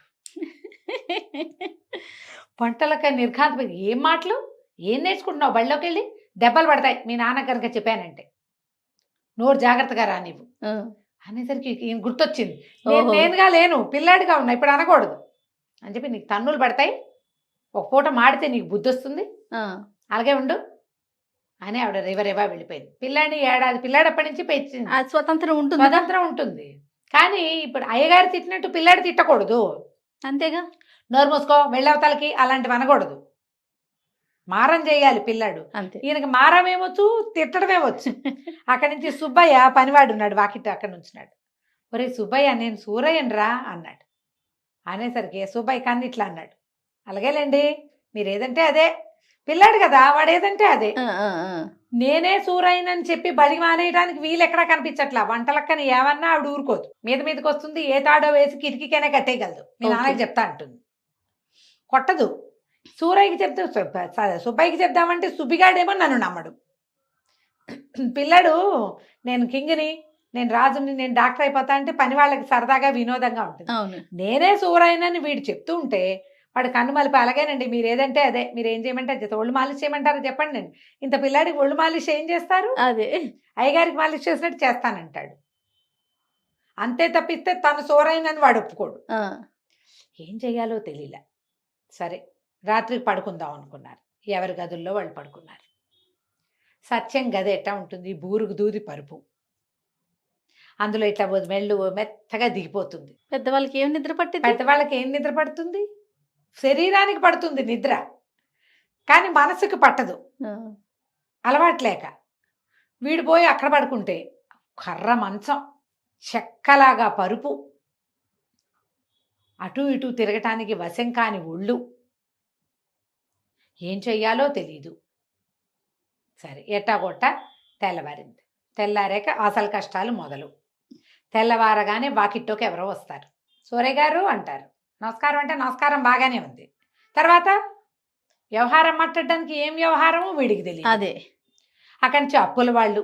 వంటలక్క నిర్ఘాంత, ఏం మాటలు, ఏం నేర్చుకుంటున్నావు, బళ్ళోకి వెళ్ళి దెబ్బలు పడతాయి మీ నాన్న కనుక చెప్పానంటే, నోరు జాగ్రత్తగా రా నీవు అనేసరికి ఈయన గుర్తొచ్చింది. నేనుగా లేను, పిల్లాడిగా ఉన్నా, ఇప్పుడు అనకూడదు అని చెప్పి, నీకు తన్నులు పడతాయి, ఒక పూట మాడితే నీకు బుద్ధి వస్తుంది, అలాగే ఉండు అని ఆవిడ రివరేవా వెళ్ళిపోయింది. పిల్లాడిని ఏడాది పిల్లాడప్పటి నుంచి పెంచింది. స్వతంత్రం ఉంటుంది. కానీ ఇప్పుడు అయ్యగారు తిట్టినట్టు పిల్లాడి తిట్టకూడదు. అంతేగా, నోరు మూసుకో, వెళ్ళవతలకి అలాంటివి అనకూడదు. మారం చేయాలి పిల్లాడు. ఈయనకి మారమేమొచ్చు, తిట్టడమేమొచ్చు. అక్కడి నుంచి సుబ్బయ్య పనివాడు ఉన్నాడు, వాకిట్ అక్కడ నుంచున్నాడు. ఒరే సుబ్బయ్య, నేను సూరయ్యను రా అన్నాడు. అనేసరికి సుబ్బయ్య కన్ను ఇట్లా అన్నాడు. అలాగేలేండి, మీరు ఏదంటే అదే, పిల్లాడు కదా వాడు ఏదంటే అదే. నేనే సూరయ్యనని చెప్పి బడి మానేయడానికి వీలు ఎక్కడా కనిపించట్లా. వంటలక్కని ఏమన్నా ఆవిడ ఊరుకోదు, మీదకి వస్తుంది, ఏ తాడో వేసి కిటికీకైనా కట్టేయగలదు. మీ నాన్నకి చెప్తా అంటుంది, కొట్టదు. సూరయ్యకి చెప్తే సుబ్బయ్యకి చెప్దామంటే సుబ్బిగాడేమో నన్ను నమ్మడు. పిల్లాడు నేను కింగ్ని, నేను రాజుని, నేను డాక్టర్ అయిపోతా అంటే పని వాళ్ళకి సరదాగా వినోదంగా ఉంటుంది. నేనే సూరయ్యనని వీడు చెప్తూ ఉంటే వాడు కన్ను మలిపి, అలాగేనండి మీరు ఏదంటే అదే, మీరు ఏం చేయమంటే అది, ఒళ్ళు మాలిష్ చేయమంటారో చెప్పండి అండి. ఇంత పిల్లాడికి ఒళ్ళు మాలిష్ ఏం చేస్తారు, అదే అయ్యగారికి మాలిష్ చేసినట్టు చేస్తానంటాడు. అంతే తప్పిస్తే తను సూరయ్యనని వాడు ఒప్పుకోడు. ఏం చెయ్యాలో తెలియలే. సరే రాత్రికి పడుకుందాం అనుకున్నారు. ఎవరి గదుల్లో వాళ్ళు పడుకున్నారు. సత్యం గది ఎట్టా ఉంటుంది, బూరుగు దూది పరుపు, అందులో ఇట్లా మెళ్ళు మెత్తగా దిగిపోతుంది. పెద్దవాళ్ళకి ఏం నిద్ర పట్టింది? పెద్దవాళ్ళకి ఏం నిద్ర పడుతుంది, శరీరానికి పడుతుంది నిద్ర, కానీ మనసుకు పట్టదు అలవాట్లేక. వీడు పోయి అక్కడ పడుకుంటే కర్ర మంచం, చెక్కలాగా పరుపు, అటు ఇటు తిరగటానికి వశం కాని ఒళ్ళు, ఏం చెయ్యాలో తెలీదు. సరే ఎట్టాగొట్ట తెల్లవారింది. తెల్లారాక అసలు కష్టాలు మొదలు. తెల్లవారగానే వాకిట్లోకి ఎవరో వస్తారు. సూరయ్య గారు అంటారు. నమస్కారం అంటే నమస్కారం బాగానే ఉంది. తర్వాత వ్యవహారం మాట్లాడడానికి ఏం వ్యవహారమో వీడికి తెలియదు. అదే అక్కడి నుంచి అప్పుల వాళ్ళు,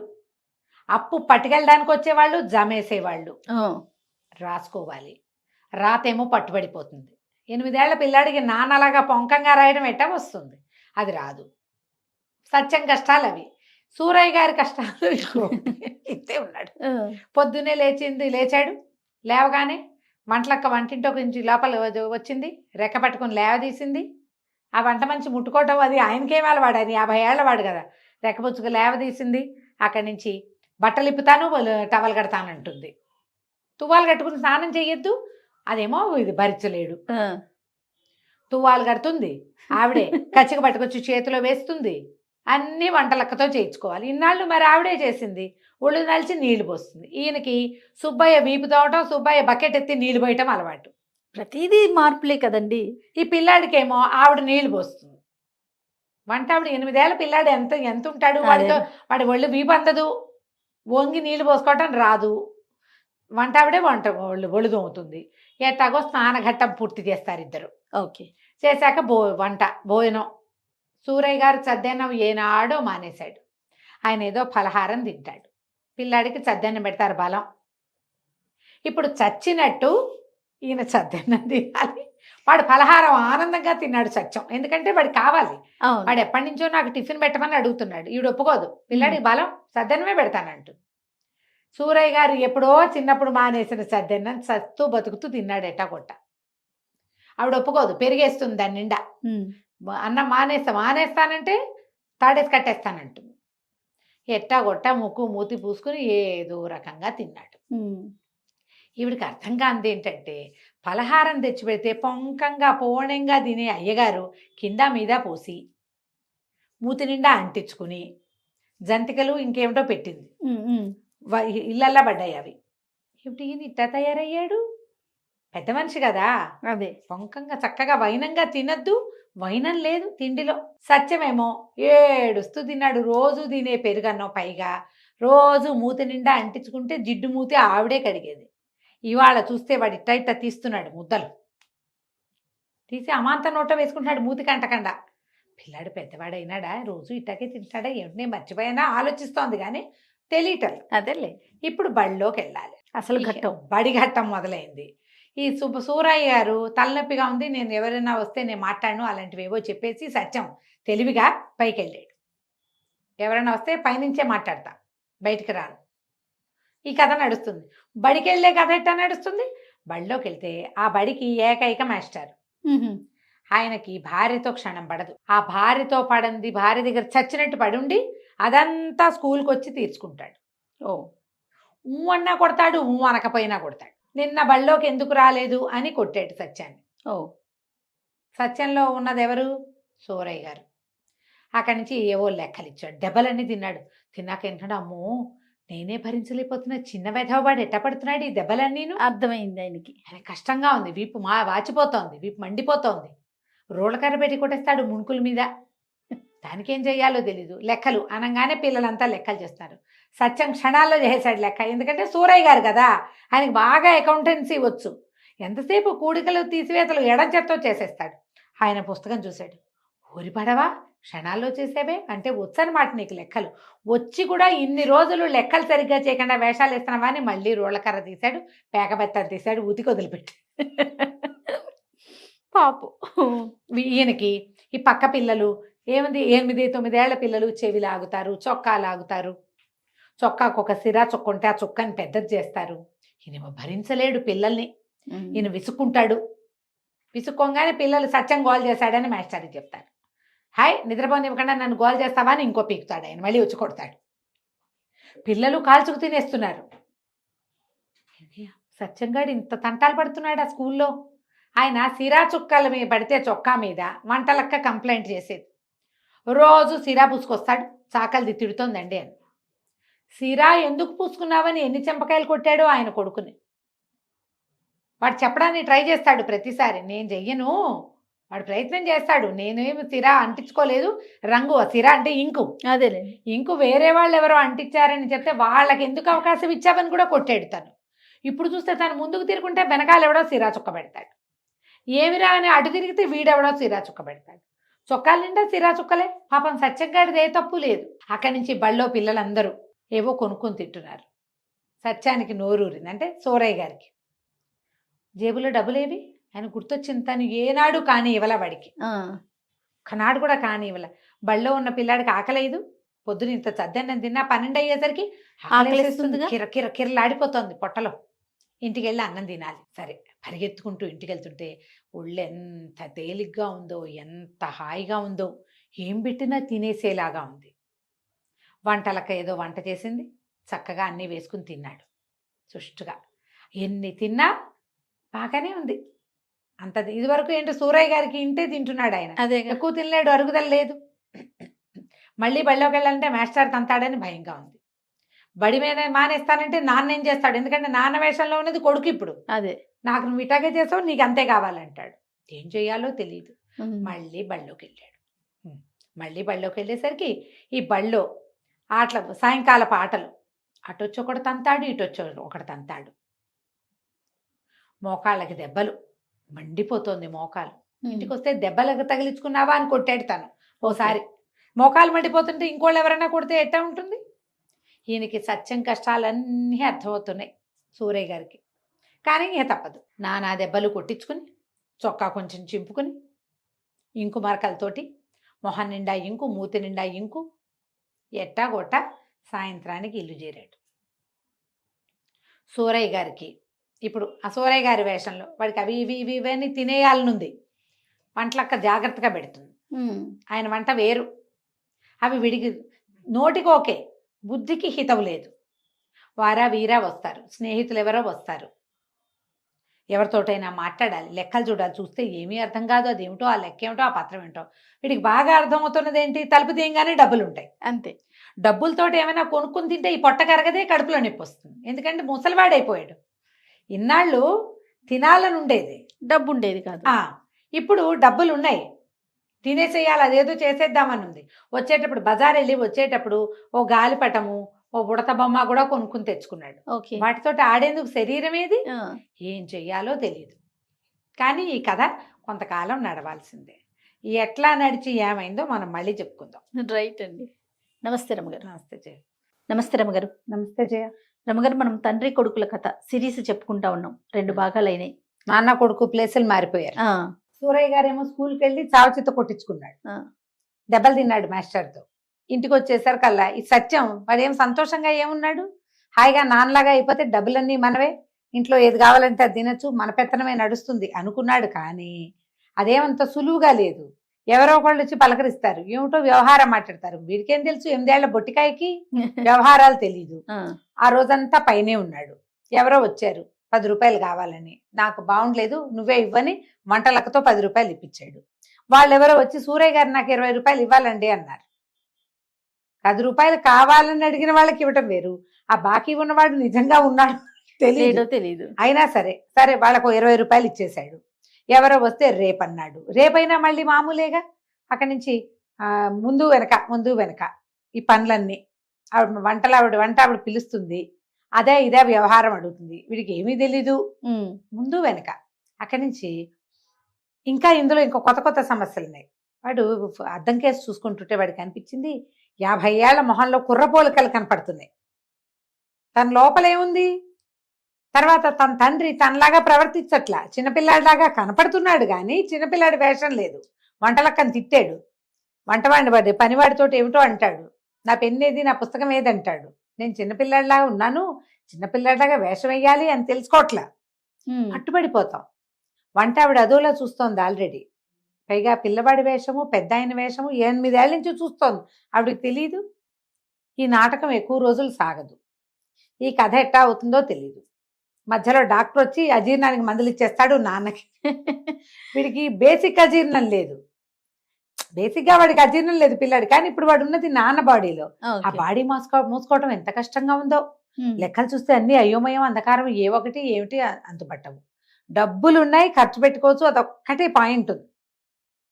అప్పు పట్టుకెళ్ళడానికి వచ్చేవాళ్ళు, జమేసేవాళ్ళు, రాసుకోవాలి. రాతేమో పట్టుబడిపోతుంది. 8 ఏళ్ల పిల్లాడికి నాన్నలాగా పొంకంగా రాయడం ఎట్టా వస్తుంది, అది రాదు. సత్యం కష్టాలు అవి. సూరయ్య గారి కష్టాలు ఇస్తే ఉన్నాడు. పొద్దున్నే లేచాడు. లేవగానే వంటలక్క వంటింటో నుంచి లోపల వచ్చింది, రెక్క పట్టుకుని లేవదీసింది. ఆ వంట మంచి ముట్టుకోవటం అది ఆయనకేమాల వాడు, ఆయన 50 ఏళ్ల వాడు కదా. రెక్కపుచ్చుకు లేవదీసింది. అక్కడి నుంచి బట్టలు ఇప్పుతాను, టవల్ కడతానంటుంది. తువ్వాలు కట్టుకుని స్నానం చెయ్యొద్దు, అదేమో ఇది భరించలేడు. తువ్వాలు కడుతుంది ఆవిడే, కచ్చిక పట్టుకొచ్చి చేతిలో వేస్తుంది. అన్నీ వంటలక్కతో చేయించుకోవాలి. ఇన్నాళ్ళు మరి ఆవిడే చేసింది. ఒళ్ళు నలిచి నీళ్లు పోస్తుంది. ఈయనకి సుబ్బయ్య వీపు తోవటం, సుబ్బయ్య బకెట్ ఎత్తి నీళ్లు పోయటం అలవాటు. ప్రతిదీ మార్పులే కదండి. ఈ పిల్లాడికేమో ఆవిడ నీళ్లు పోస్తుంది. వంట ఆవిడ 8 ఏళ్ల పిల్లాడు ఎంత ఉంటాడు, వాడి ఒళ్ళు వీపు అందదు, వంగి నీళ్లు పోసుకోవటం రాదు. వంట ఆవిడే ఒళ్ళు తోముతుంది. ఎట్టాగో స్నానఘట్టం పూర్తి చేస్తారు ఇద్దరు. ఓకే, చేశాక భోజనం. సూరయ్య గారు చద్దన్నం ఏనాడో మానేశాడు. ఆయన ఏదో ఫలహారం తింటాడు. పిల్లాడికి చద్దన్నం పెడతారు బలం. ఇప్పుడు చచ్చినట్టు ఈయన చద్దన్నం తినాలి. వాడు ఫలహారం ఆనందంగా తిన్నాడు సత్యం, ఎందుకంటే వాడికి కావాలి. అవును. వాడు ఎప్పటి నుంచో నాకు టిఫిన్ పెట్టమని అడుగుతున్నాడు. ఈవిడ ఒప్పుకోదు. పిల్లాడికి బలం సద్దన్నమే పెడతానంటూ. సూరయ్య గారు ఎప్పుడో చిన్నప్పుడు మానేసిన సద్దన్నం సత్తు బతుకుతూ తిన్నాడు ఎట్టాగొట్ట. ఆవిడ ఒప్పుకోదు, పెరిగేస్తుంది దాని నిండా. అన్నం మానేస్తానంటే తాడేసి కట్టేస్తానంటుంది. ఎట్టాగొట్ట ముక్కు మూతి పూసుకుని ఏదో రకంగా తిన్నాడు. ఈవిడికి అర్థం కానిది ఏంటంటే, పలహారం తెచ్చిపెడితే పొంకంగా పోణంగా తినే అయ్యగారు కింద మీద పోసి మూతి నిండా అంటించుకుని జంతికలు ఇంకేమిటో పెట్టింది. ఇళ్ళల్లా పడ్డాయి అవి. ఇప్పుడు ఈయన ఇట్టా తయారయ్యాడు. పెద్ద మనిషి కదా, అదే పొంకంగా చక్కగా వైనంగా తినద్దు, వైనం లేదు తిండిలో. సత్యమేమో ఏడుస్తూ తిన్నాడు. రోజు తినే పెరుగన్నం, పైగా రోజు మూతి నిండా అంటించుకుంటే జిడ్డు మూతి ఆవిడే కడిగేది. ఇవాళ చూస్తే వాడు ఇట్ట ఇట్ట తీస్తున్నాడు ముద్దలు తీసి అమాంత నోట వేసుకుంటున్నాడు మూతికి అంటకుండా. పిల్లాడు పెద్దవాడైనాడా, రోజు ఇట్టకే తింటాడా ఏమిటి, నేను మర్చిపోయినా ఆలోచిస్తోంది కానీ తెలియటలు. అదేలే. ఇప్పుడు బడిలోకి వెళ్ళాలి. అసలు ఘట్టం. బడి ఘట్టం మొదలైంది. ఈ సూరయ్య గారు తలనొప్పిగా ఉంది, నేను ఎవరైనా వస్తే నేను మాట్లాడను అలాంటివి ఏవో చెప్పేసి సత్యం తెలివిగా పైకి వెళ్ళాడు. ఎవరైనా వస్తే పైనుంచే మాట్లాడతా, బయటికి రాను. ఈ కథ నడుస్తుంది. బడికి వెళ్ళే కథ ఎట్టా నడుస్తుంది. బడిలోకి వెళ్తే ఆ బడికి ఏకైక మాస్టర్. ఆయనకి భార్యతో క్షణం పడదు. ఆ భార్యతో పడంది, భార్య దగ్గర చచ్చినట్టు పడుండి అదంతా స్కూల్కి వచ్చి తీర్చుకుంటాడు. ఊ అన్నా కొడతాడు, ఊ అనకపోయినా కొడతాడు. నిన్న బళ్ళోకి ఎందుకు రాలేదు అని కొట్టాడు సత్యాన్ని. సత్యంలో ఉన్నది ఎవరు? సూరయ్య గారు. అక్కడి నుంచి ఏవో లెక్కలు ఇచ్చాడు, దెబ్బలన్నీ తిన్నాడు. తిన్నాక ఏంటంటే, అమ్మో నేనే భరించలేకపోతున్నా, చిన్న వెధవవాడు ఎట్ట పడుతున్నాడు ఈ దెబ్బలన్నీను. అర్థమైంది ఆయనకి. ఆయన కష్టంగా ఉంది, వీపు వాచిపోతోంది, వీపు మండిపోతోంది. రోళ్ళకర్ర పెట్టి కొట్టేస్తాడు ముణుకుల మీద. దానికేం చెయ్యాలో తెలీదు. లెక్కలు అనగానే పిల్లలంతా లెక్కలు చేస్తారు. సత్యం క్షణాల్లో చేసాడు లెక్క, ఎందుకంటే సూరయ్య గారు కదా, ఆయనకి బాగా అకౌంటెన్సీ వచ్చు. ఎంతసేపు కూడికలు తీసివేతలు ఎడం చేత్తో చేసేస్తాడు. ఆయన పుస్తకం చూశాడు. ఊరి పడవా, క్షణాల్లో చేసేవే అంటే వచ్చనమాట నీకు లెక్కలు. వచ్చి కూడా ఇన్ని రోజులు లెక్కలు సరిగ్గా చేయకుండా వేషాలు వేస్తున్నావా అని మళ్ళీ రోళ్ళకర్ర తీశాడు, పేకబెత్తలు తీశాడు, ఉతికి వదిలిపెట్టి. పాపు. ఈయనకి ఈ పక్క పిల్లలు ఏముంది, 8-9 ఏళ్ల పిల్లలు చెవి లాగుతారు, చొక్కా లాగుతారు. చొక్కాకు ఒక సిరా చొక్క ఉంటే ఆ చొక్కాని పెద్దది చేస్తారు. ఈయన భరించలేడు పిల్లల్ని. ఈయన విసుక్కుంటాడు. విసుక్కోగానే పిల్లలు సత్యం గోల్ చేశాడని మాస్టర్కి చెప్తారు. హాయ్ నిద్రపోనివ్వకుండా నన్ను గోల్ చేస్తావా అని ఇంకో పీకుతాడు ఆయన, మళ్ళీ వచ్చి కొడతాడు. పిల్లలు కాల్చుకు తినేస్తున్నారు. సత్యంగాడు ఇంత తంటాలు పడుతున్నాడు ఆ స్కూల్లో. ఆయన సిరా చుక్కల మీద పడితే చొక్కా మీద వంటలక్క కంప్లైంట్ చేసేది. రోజు సిరా పూసుకొస్తాడు, చాకలిది తిడుతోందండి అని. సిరా ఎందుకు పూసుకున్నావని ఎన్ని చెంపకాయలు కొట్టాడో ఆయన కొడుకుని. వాడు చెప్పడానికి ట్రై చేస్తాడు ప్రతిసారి, నేను చెయ్యను. వాడు ప్రయత్నం చేస్తాడు, నేనేమి సిరా అంటించుకోలేదు, రంగు సిరా అంటే ఇంకు, అదేలే ఇంకు వేరే వాళ్ళు ఎవరో అంటించారని చెప్తే వాళ్ళకి ఎందుకు అవకాశం ఇచ్చావని కూడా కొట్టాడు తను. ఇప్పుడు చూస్తే తను ముందుకు తిరుగుంటే వెనకాల ఎవడో సిరా చుక్క పెడతాడు. ఏమిరా అని అటు తిరిగితే వీడెవడో సిరా చుక్క పెడతాడు. చొక్కాల నిండా సిరా చుక్కలే. పాపం సత్యంగాడిది ఏ తప్పు లేదు. అక్కడి నుంచి బళ్ళో పిల్లలందరూ ఏవో కొనుక్కొని తింటున్నారు. సత్యానికి నోరూరింది, అంటే సూరయ్య గారికి. జేబులో డబ్బులేవి ఆయన గుర్తొచ్చింది. తను ఏనాడు కానీ ఇవ్వల వాడికి, ఒకనాడు కూడా కానీ ఇవ్వల. బళ్ళో ఉన్న పిల్లాడికి ఆకలేదు. పొద్దున ఇంత చద్దన్నం తిన్నా 12 అయ్యేసరికి ఆకలిస్తుంది, కిరలాడిపోతుంది పొట్టలో. ఇంటికి వెళ్ళి అన్నం తినాలి. సరే పరిగెత్తుకుంటూ ఇంటికి వెళ్తుంటే ఒళ్ళు ఎంత తేలిగ్గా ఉందో, ఎంత హాయిగా ఉందో, ఏం పెట్టినా తినేసేలాగా ఉంది. వంటలక ఏదో వంట చేసింది, చక్కగా అన్నీ వేసుకుని తిన్నాడు సుష్టుగా. ఎన్ని తిన్నా బాగానే ఉంది. అంత ఇదివరకు ఏంటో సూరయ్య గారికి ఇంటే తింటున్నాడు ఆయన, అదే ఎక్కువ తినలేడు, అరుగుదల లేదు. మళ్ళీ బడిలోకి వెళ్ళాలంటే మాస్టర్ తంతాడని భయంగా ఉంది. బడి మీద మానేస్తానంటే నాన్న ఏం చేస్తాడు, ఎందుకంటే నాన్న వేషంలో ఉన్నది కొడుకు. ఇప్పుడు అదే నాకు నువ్వు ఇటాగే చేసావు, నీకు అంతే కావాలంటాడు. ఏం చేయాలో తెలియదు. మళ్ళీ బళ్ళోకి వెళ్ళాడు. మళ్ళీ బళ్ళోకి వెళ్ళేసరికి ఈ బళ్ళో ఆటలు, సాయంకాలపు ఆటలు, అటొచ్చి ఒకటి తంతాడు, ఇటొచ్చి ఒకటి తంతాడు. మోకాళ్ళకి దెబ్బలు, మండిపోతుంది మోకాలు. ఇంటికి వస్తే దెబ్బలకు తగిలించుకున్నావా అని కొట్టాడు తను ఓసారి. మోకాలు మండిపోతుంటే ఇంకోళ్ళు ఎవరైనా కొడితే ఎట్టా ఉంటుంది? ఈయనకి సత్యం కష్టాలన్నీ అర్థమవుతున్నాయి సూరయ్య గారికి. కానీ ఇక తప్పదు, నానా దెబ్బలు కొట్టించుకుని, చొక్కా కొంచెం చింపుకుని, ఇంకు మరకలతోటి మొహం నిండా ఇంకు, మూతి నిండా ఇంకు, ఎట్టా కొట్ట సాయంత్రానికి ఇల్లు చేరాడు. సూరయ్య గారికి ఇప్పుడు ఆ సూరయ్య గారి వేషంలో వాడికి అవి ఇవి ఇవి ఇవన్నీ తినేయాలనుంది. వంటలక్క జాగ్రత్తగా పెడుతుంది. ఆయన వంట వేరు. అవి విడిగి నోటికి ఓకే, బుద్ధికి హితవు లేదు. వారా వీరా వస్తారు, స్నేహితులు ఎవరో వస్తారు, ఎవరితోటైనా మాట్లాడాలి, లెక్కలు చూడాలి. చూస్తే ఏమీ అర్థం కాదు, అదేమిటో ఆ లెక్క ఏమిటో ఆ పత్రం ఏంటో. వీడికి బాగా అర్థమవుతున్నది ఏంటి? తలుపు తీయంగానే డబ్బులు ఉంటాయి. అంతే. డబ్బులతోటి ఏమైనా కొనుక్కుని తింటే ఈ పొట్ట కరగదే, కడుపులో నొప్పి వస్తుంది. ఎందుకంటే ముసలివాడైపోయాడు. ఇన్నాళ్ళు తినాలని ఉండేది, డబ్బు ఉండేది కాదు. ఇప్పుడు డబ్బులు ఉన్నాయి, తినేసేయాలి, అదేదో చేసేద్దామని ఉంది. వచ్చేటప్పుడు బజార్ వెళ్ళి వచ్చేటప్పుడు ఓ గాలిపటము, ఓ ఉడత బొమ్మ కూడా కొనుక్కుని తెచ్చుకున్నాడు. ఓకే. వాటితోటి ఆడేందుకు శరీరం ఏది? ఏం చెయ్యాలో తెలియదు. కానీ ఈ కథ కొంతకాలం నడవాల్సిందే. ఎట్లా నడిచి ఏమైందో మనం మళ్ళీ చెప్పుకుందాం. రైట్ అండి. నమస్తే రమ్మగారు. నమస్తే జయ. నమస్తే రమ్మగారు. నమస్తే జయ. రమ్మగారు, మనం తండ్రి కొడుకుల కథ సిరీస్ చెప్పుకుంటా ఉన్నాం. 2 భాగాలు అయినాయి. నాన్న కొడుకు ప్లేసులు మారిపోయారు. సూరయ్య గారేమో స్కూల్కి వెళ్ళి చావుచిత్త కొట్టించుకున్నాడు, దెబ్బలు తిన్నాడు మాస్టర్తో. ఇంటికి వచ్చేసరికల్లా ఈ సత్యం వాడేం సంతోషంగా ఏమున్నాడు, హాయిగా నాన్నలాగా అయిపోతే డబ్బులన్నీ మనవే, ఇంట్లో ఏది కావాలంటే అది తినచ్చు, మన పెత్తనమే నడుస్తుంది అనుకున్నాడు. కానీ అదేమంత సులువుగా లేదు. ఎవరో ఒకళ్ళు వచ్చి పలకరిస్తారు, ఏమిటో వ్యవహారం మాట్లాడతారు. వీడికేం తెలుసు, 8 ఏళ్ల బొట్టికాయకి వ్యవహారాలు తెలీదు. ఆ రోజంతా పైనే ఉన్నాడు. ఎవరో వచ్చారు 10 రూపాయలు కావాలని, నాకు బాగుండలేదు నువ్వే ఇవ్వని వంటలక్కతో 10 రూపాయలు ఇప్పించాడు. వాళ్ళెవరో వచ్చి సూరయ్య గారు నాకు 20 రూపాయలు ఇవ్వాలండి అన్నారు. 10 రూపాయలు కావాలని అడిగిన వాళ్ళకి ఇవ్వటం వేరు, ఆ బాకీ ఉన్నవాడు నిజంగా ఉన్నాడు తెలియదు. అయినా సరే సరే వాళ్ళకు 20 రూపాయలు ఇచ్చేశాడు. ఎవరో వస్తే రేపన్నాడు. రేపైనా మళ్ళీ మామూలేగా. అక్కడి నుంచి ముందు వెనక ఈ పనులన్నీ ఆవిడ వంట ఆవిడ పిలుస్తుంది, అదే ఇదే వ్యవహారం అడుగుతుంది. వీడికి ఏమీ తెలీదు, ముందు వెనక. అక్కడి నుంచి ఇంకా ఇందులో ఇంకో కొత్త సమస్యలు ఉన్నాయి. వాడు అద్దం కేసు చూసుకుంటుంటే వాడికి అనిపించింది 50 ఏళ్ల మొహంలో కుర్రపోలికలు కనపడుతున్నాయి. తన లోపలేముంది? తర్వాత తన తండ్రి తనలాగా ప్రవర్తించట్లా, చిన్నపిల్లాడిలాగా కనపడుతున్నాడు కానీ చిన్నపిల్లాడి వేషం లేదు. వంటలక్కని తిట్టాడు, వంటవాడిని పనివాడితోటి ఏమిటో అంటాడు, నా పెన్నేది నా పుస్తకం ఏది అంటాడు. నేను చిన్నపిల్లాడిలాగా ఉన్నాను, చిన్నపిల్లాడిలాగా వేషం వేయాలి అని తెలుసుకోవట్లా, అట్టుబడిపోతాం. వంట ఆవిడ అదోలా చూస్తోంది ఆల్రెడీ. పైగా పిల్లవాడి వేషము, పెద్ద ఆయన వేషము 8 ఏళ్ళ నుంచి చూస్తోంది. ఆవిడకి తెలియదు. ఈ నాటకం ఎక్కువ రోజులు సాగదు, ఈ కథ ఎట్టా అవుతుందో తెలియదు. మధ్యలో డాక్టర్ వచ్చి అజీర్ణానికి మందులు ఇచ్చేస్తాడు నాన్నకి. వీడికి బేసిక్ అజీర్ణం లేదు, బేసిక్గా వాడికి అజీర్ణం లేదు పిల్లాడు. కానీ ఇప్పుడు వాడు ఉన్నది నాన్న బాడీలో. ఆ బాడీ మూసుకోవటం ఎంత కష్టంగా ఉందో. లెక్కలు చూస్తే అన్ని అయోమయం, అంధకారం, ఏ ఒకటి ఏమిటి అంతుపట్టవు. డబ్బులు ఉన్నాయి, ఖర్చు పెట్టుకోవచ్చు, అదొక్కటే పాయింట్ ఉంది,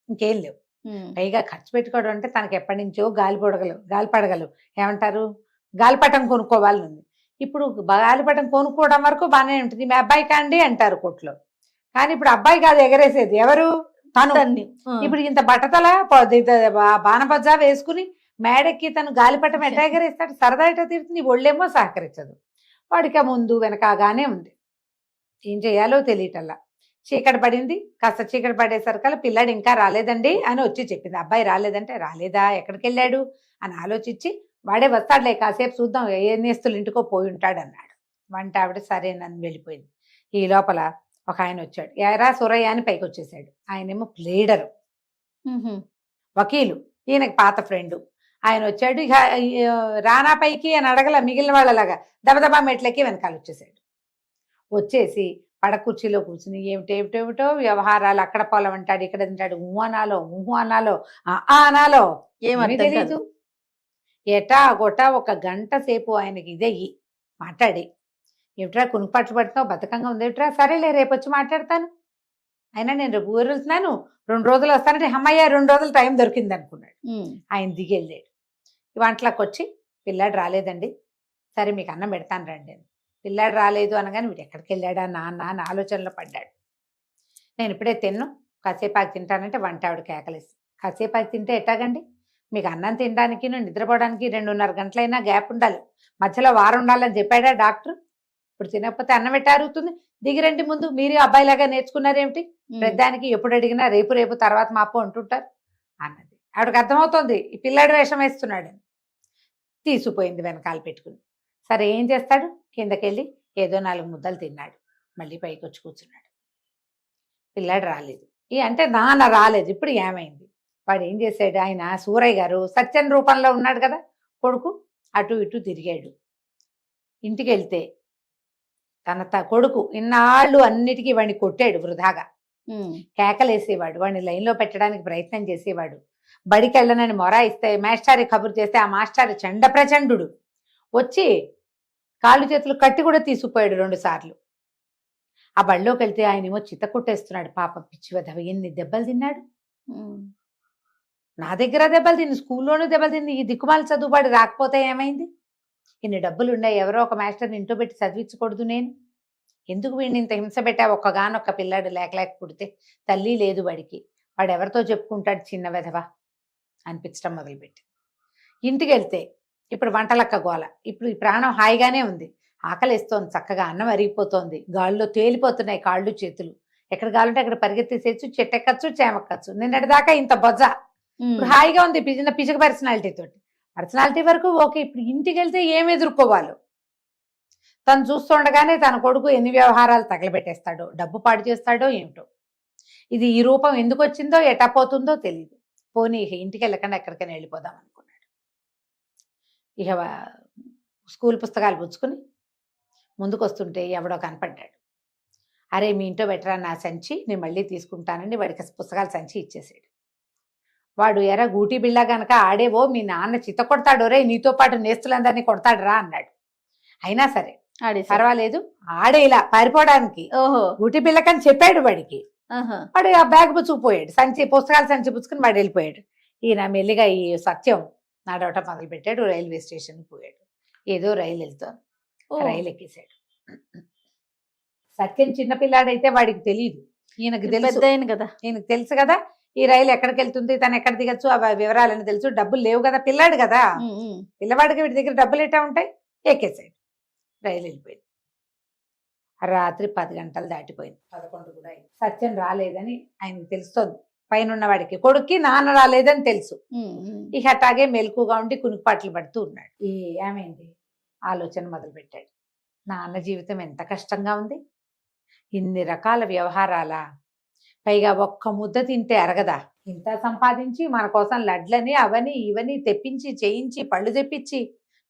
ఇంకేం లేవు. పైగా ఖర్చు పెట్టుకోవడం అంటే తనకి ఎప్పటి నుంచో గాలిపడగలు ఏమంటారు, గాలిపటం కొనుక్కోవాలని ఉంది. ఇప్పుడు గాలిపటం కొనుక్కోవడం వరకు బాగానే ఉంటుంది. మీ అబ్బాయి కాండి అంటారు కోట్లో. కానీ ఇప్పుడు అబ్బాయి కాదు ఎగరేసేది, ఎవరు? తను. ఇప్పుడు ఇంత బట్టతల బాణబజ్జా వేసుకుని మేడెక్కి తను గాలిపటం ఎట్లా ఎగరేస్తాడు? సరదా ఎట్లా తీరుతుంది? ఒళ్ళేమో సహకరించదు. వాడికి ముందు వెనకగానే ఉంది. ఏం చేయాలో తెలియటల్లా. చీకటి పడింది. కాస్త చీకటి పడేసరికల్లా పిల్లాడు ఇంకా రాలేదండి అని వచ్చి చెప్పింది. అబ్బాయి రాలేదంటే, రాలేదా, ఎక్కడికి వెళ్ళాడు అని ఆలోచించి, వాడే వస్తాడులే కాసేపు చూద్దాం, ఏ నేస్తులు ఇంటికో పోయి ఉంటాడు అన్నాడు. వంట ఆవిడ సరే నన్ను వెళ్ళిపోయింది. ఈ లోపల ఒక ఆయన వచ్చాడు. ఎరా సూరయ్య అని పైకి వచ్చేసాడు. ఆయనేమో ప్లేడరు, వకీలు, ఈయనకి పాత ఫ్రెండు. ఆయన వచ్చాడు. ఇక రానా పైకి అని అడగల, మిగిలిన వాళ్ళలాగా దబదబా మెట్లకి వెనకాల వచ్చేసాడు. వచ్చేసి పడకుర్చీలో కూర్చుని ఏమిటేమిటేమిటో వ్యవహారాలు, అక్కడ పొలం అంటాడు, ఇక్కడ తింటాడు, ఊహు అనాలో అనాలో ఏమీ తెలీదు. ఎటా గొటా 1 గంట సేపు ఆయనకి ఇదయ్యి మాట్లాడి, ఏమిట్రా కునుపట్లు పడుతున్నావు, బతకంగా ఉంది ఏమిట్రా, సరేలే రేపు వచ్చి మాట్లాడతాను, అయినా నేను రేపు ఊరు వెళ్తున్నాను, 2 రోజులు వస్తానంటే అమ్మయ్య 2 రోజులు టైం దొరికింది అనుకున్నాడు. ఆయన దిగెళ్ళాడు. వంటలకు వచ్చి, పిల్లాడు రాలేదండి, సరే మీకు అన్నం పెడతాను రండి అని. పిల్లాడు రాలేదు అనగానే వీడు ఎక్కడికి వెళ్ళాడా నాన్న అని ఆలోచనలో పడ్డాడు. నేను ఇప్పుడే తిన్ను, కాసేపాకి తింటానంటే వంట ఆవిడ కేకలేసి, కాసేపాకి తింటే ఎట్టాగండి, మీకు అన్నం తినడానికి నిద్రపోవడానికి 2:30 గంటలైనా గ్యాప్ ఉండాలి, మధ్యలో వారం ఉండాలని చెప్పాడా డాక్టర్? ఇప్పుడు తినకపోతే అన్నం ఎట్టా అరుగుతుంది? దిగిరండి ముందు, మీరు అబ్బాయిలాగా నేర్చుకున్నారేమిటి? పెద్దానికి ఎప్పుడు అడిగినా రేపు రేపు తర్వాత మాపు అంటుంటారు అన్నది. ఆవిడకి అర్థమవుతోంది ఈ పిల్లాడు వేషం వేస్తున్నాడని. తీసిపోయింది వెనకాల పెట్టుకుని. సరే ఏం చేస్తాడు, కిందకెళ్ళి ఏదో 4 ముద్దలు తిన్నాడు, మళ్ళీ పైకి వచ్చి కూర్చున్నాడు. పిల్లాడు రాలేదు. అంటే నాన్న రాలేదు. ఇప్పుడు ఏమైంది? వాడు ఏం చేశాడు, ఆయన సూరయ్య గారు సత్యం రూపంలో ఉన్నాడు కదా కొడుకు, అటు ఇటు తిరిగాడు. ఇంటికి వెళ్తే తన కొడుకు ఇన్నాళ్ళు అన్నిటికీ వాడిని కొట్టాడు వృధాగా, కేకలేసేవాడు, వాడిని లైన్లో పెట్టడానికి ప్రయత్నం చేసేవాడు. బడికి వెళ్ళనని మొరాయిస్తే మాస్టారి కబురు చేస్తే ఆ మాస్టారి చండ ప్రచండు వచ్చి కాళ్ళు చేతులు కట్టి కూడా తీసుకుపోయాడు 2 సార్లు. ఆ బడిలోకి వెళ్తే ఆయనేమో చిత్త కొట్టేస్తున్నాడు. పాప పిచ్చి వెధవ, ఎన్ని దెబ్బలు తిన్నాడు. నా దగ్గర దెబ్బలు తిని, స్కూల్లోనూ దెబ్బలు తిని, ఈ దిక్కుమాల చదువుబాడు రాకపోతే ఏమైంది? ఇన్ని డబ్బులు ఉన్నాయి, ఎవరో ఒక మాస్టర్ని ఇంట్లో పెట్టి చదివించకూడదు నేను? ఎందుకు వీడిని ఇంత హింస పెట్టా? ఒక్కగానొక్క పిల్లాడు లేక పుడితే తల్లి లేదు వాడికి, వాడు ఎవరితో చెప్పుకుంటాడు చిన్న వెధవ అనిపించడం మొదలుపెట్టి. ఇంటికి వెళ్తే ఇప్పుడు వంటలక్క గోల. ఇప్పుడు ఈ ప్రాణం హాయిగానే ఉంది, ఆకలిస్తోంది, చక్కగా అన్నం అరిగిపోతోంది, గాల్లో తేలిపోతున్నాయి కాళ్ళు చేతులు, ఎక్కడ కావాలంటే అక్కడ పరిగెత్తేసేయచ్చు, చెట్టెక్కచ్చు, చేమక్కచ్చు. నిన్నటిదాకా ఇంత బొజ్జ, ఇప్పుడు హాయిగా ఉంది పిజక పర్సనాలిటీ తోటి. పర్సనాలిటీ వరకు ఓకే. ఇప్పుడు ఇంటికి వెళ్తే ఏం ఎదుర్కోవాలో తను చూస్తుండగానే తన కొడుకు ఎన్ని వ్యవహారాలు తగలబెట్టేస్తాడో, డబ్బు పాడు చేస్తాడో ఏమిటో. ఇది ఈ రూపం ఎందుకు వచ్చిందో ఎటా పోతుందో తెలియదు. పోనీ ఇక ఇంటికి వెళ్ళకుండా ఎక్కడికైనా వెళ్ళిపోదాం అనుకున్నాడు. ఇక స్కూల్ పుస్తకాలు పుచ్చుకుని ముందుకు వస్తుంటే ఎవడో కనపడ్డాడు. అరే మీ ఇంట్లో పెట్టరా నా సంచి, నేను మళ్ళీ తీసుకుంటానండి. వాడికి పుస్తకాల సంచి ఇచ్చేసాడు. వాడు ఎరా గూటి బిళ్ళ గనక ఆడేవో మీ నాన్న చిత్త కొడతాడు, రే నీతో పాటు నేస్తులందరినీ కొడతాడురా అన్నాడు. అయినా సరే పర్వాలేదు, ఆడే ఇలా పారిపోవడానికి గూటి బిళ్ళకని చెప్పాడు వాడికి. వాడు ఆ బ్యాగ్ పుచ్చుకుపోయాడు, పుస్తకాల సంచి పుచ్చుకుని వాడు వెళ్ళిపోయాడు. ఈయన మెల్లిగా ఈ సత్యం నడవటం మొదలు పెట్టాడు. రైల్వే స్టేషన్ పోయాడు. ఏదో రైలు వెళ్తాను, రైలు ఎక్కేశాడు. సత్యం చిన్నపిల్లాడైతే వాడికి తెలియదు, ఈయనకు తెలుసు కదా, ఈయనకు తెలుసు కదా ఈ రైలు ఎక్కడికి వెళ్తుంది, తను ఎక్కడ దిగచ్చు, ఆ వివరాలని తెలుసు. డబ్బులు లేవు కదా, పిల్లాడు కదా, పిల్లవాడికి వీడి దగ్గర డబ్బులు ఎట్టా ఉంటాయి. ఎక్కేసాడు, రైలు వెళ్ళిపోయింది. రాత్రి 10 గంటలు దాటిపోయింది, 11 కూడా అయింది. సత్యం రాలేదని ఆయనకు తెలుస్తోంది. పైన ఉన్నవాడికి కొడుక్కి నాన్న రాలేదని తెలుసు. ఇక అట్లాగే మెలకుగా ఉండి కునుకుపాట్లు పడుతూ ఉన్నాడు. ఏమైంది ఆలోచన మొదలు పెట్టాడు. నాన్న జీవితం ఎంత కష్టంగా ఉంది, ఇన్ని రకాల వ్యవహారాలా, పైగా ఒక్క ముద్ద తింటే అరగదా, ఇంత సంపాదించి మన కోసం లడ్లని అవని ఇవని తెప్పించి చేయించి పళ్ళు తెప్పించి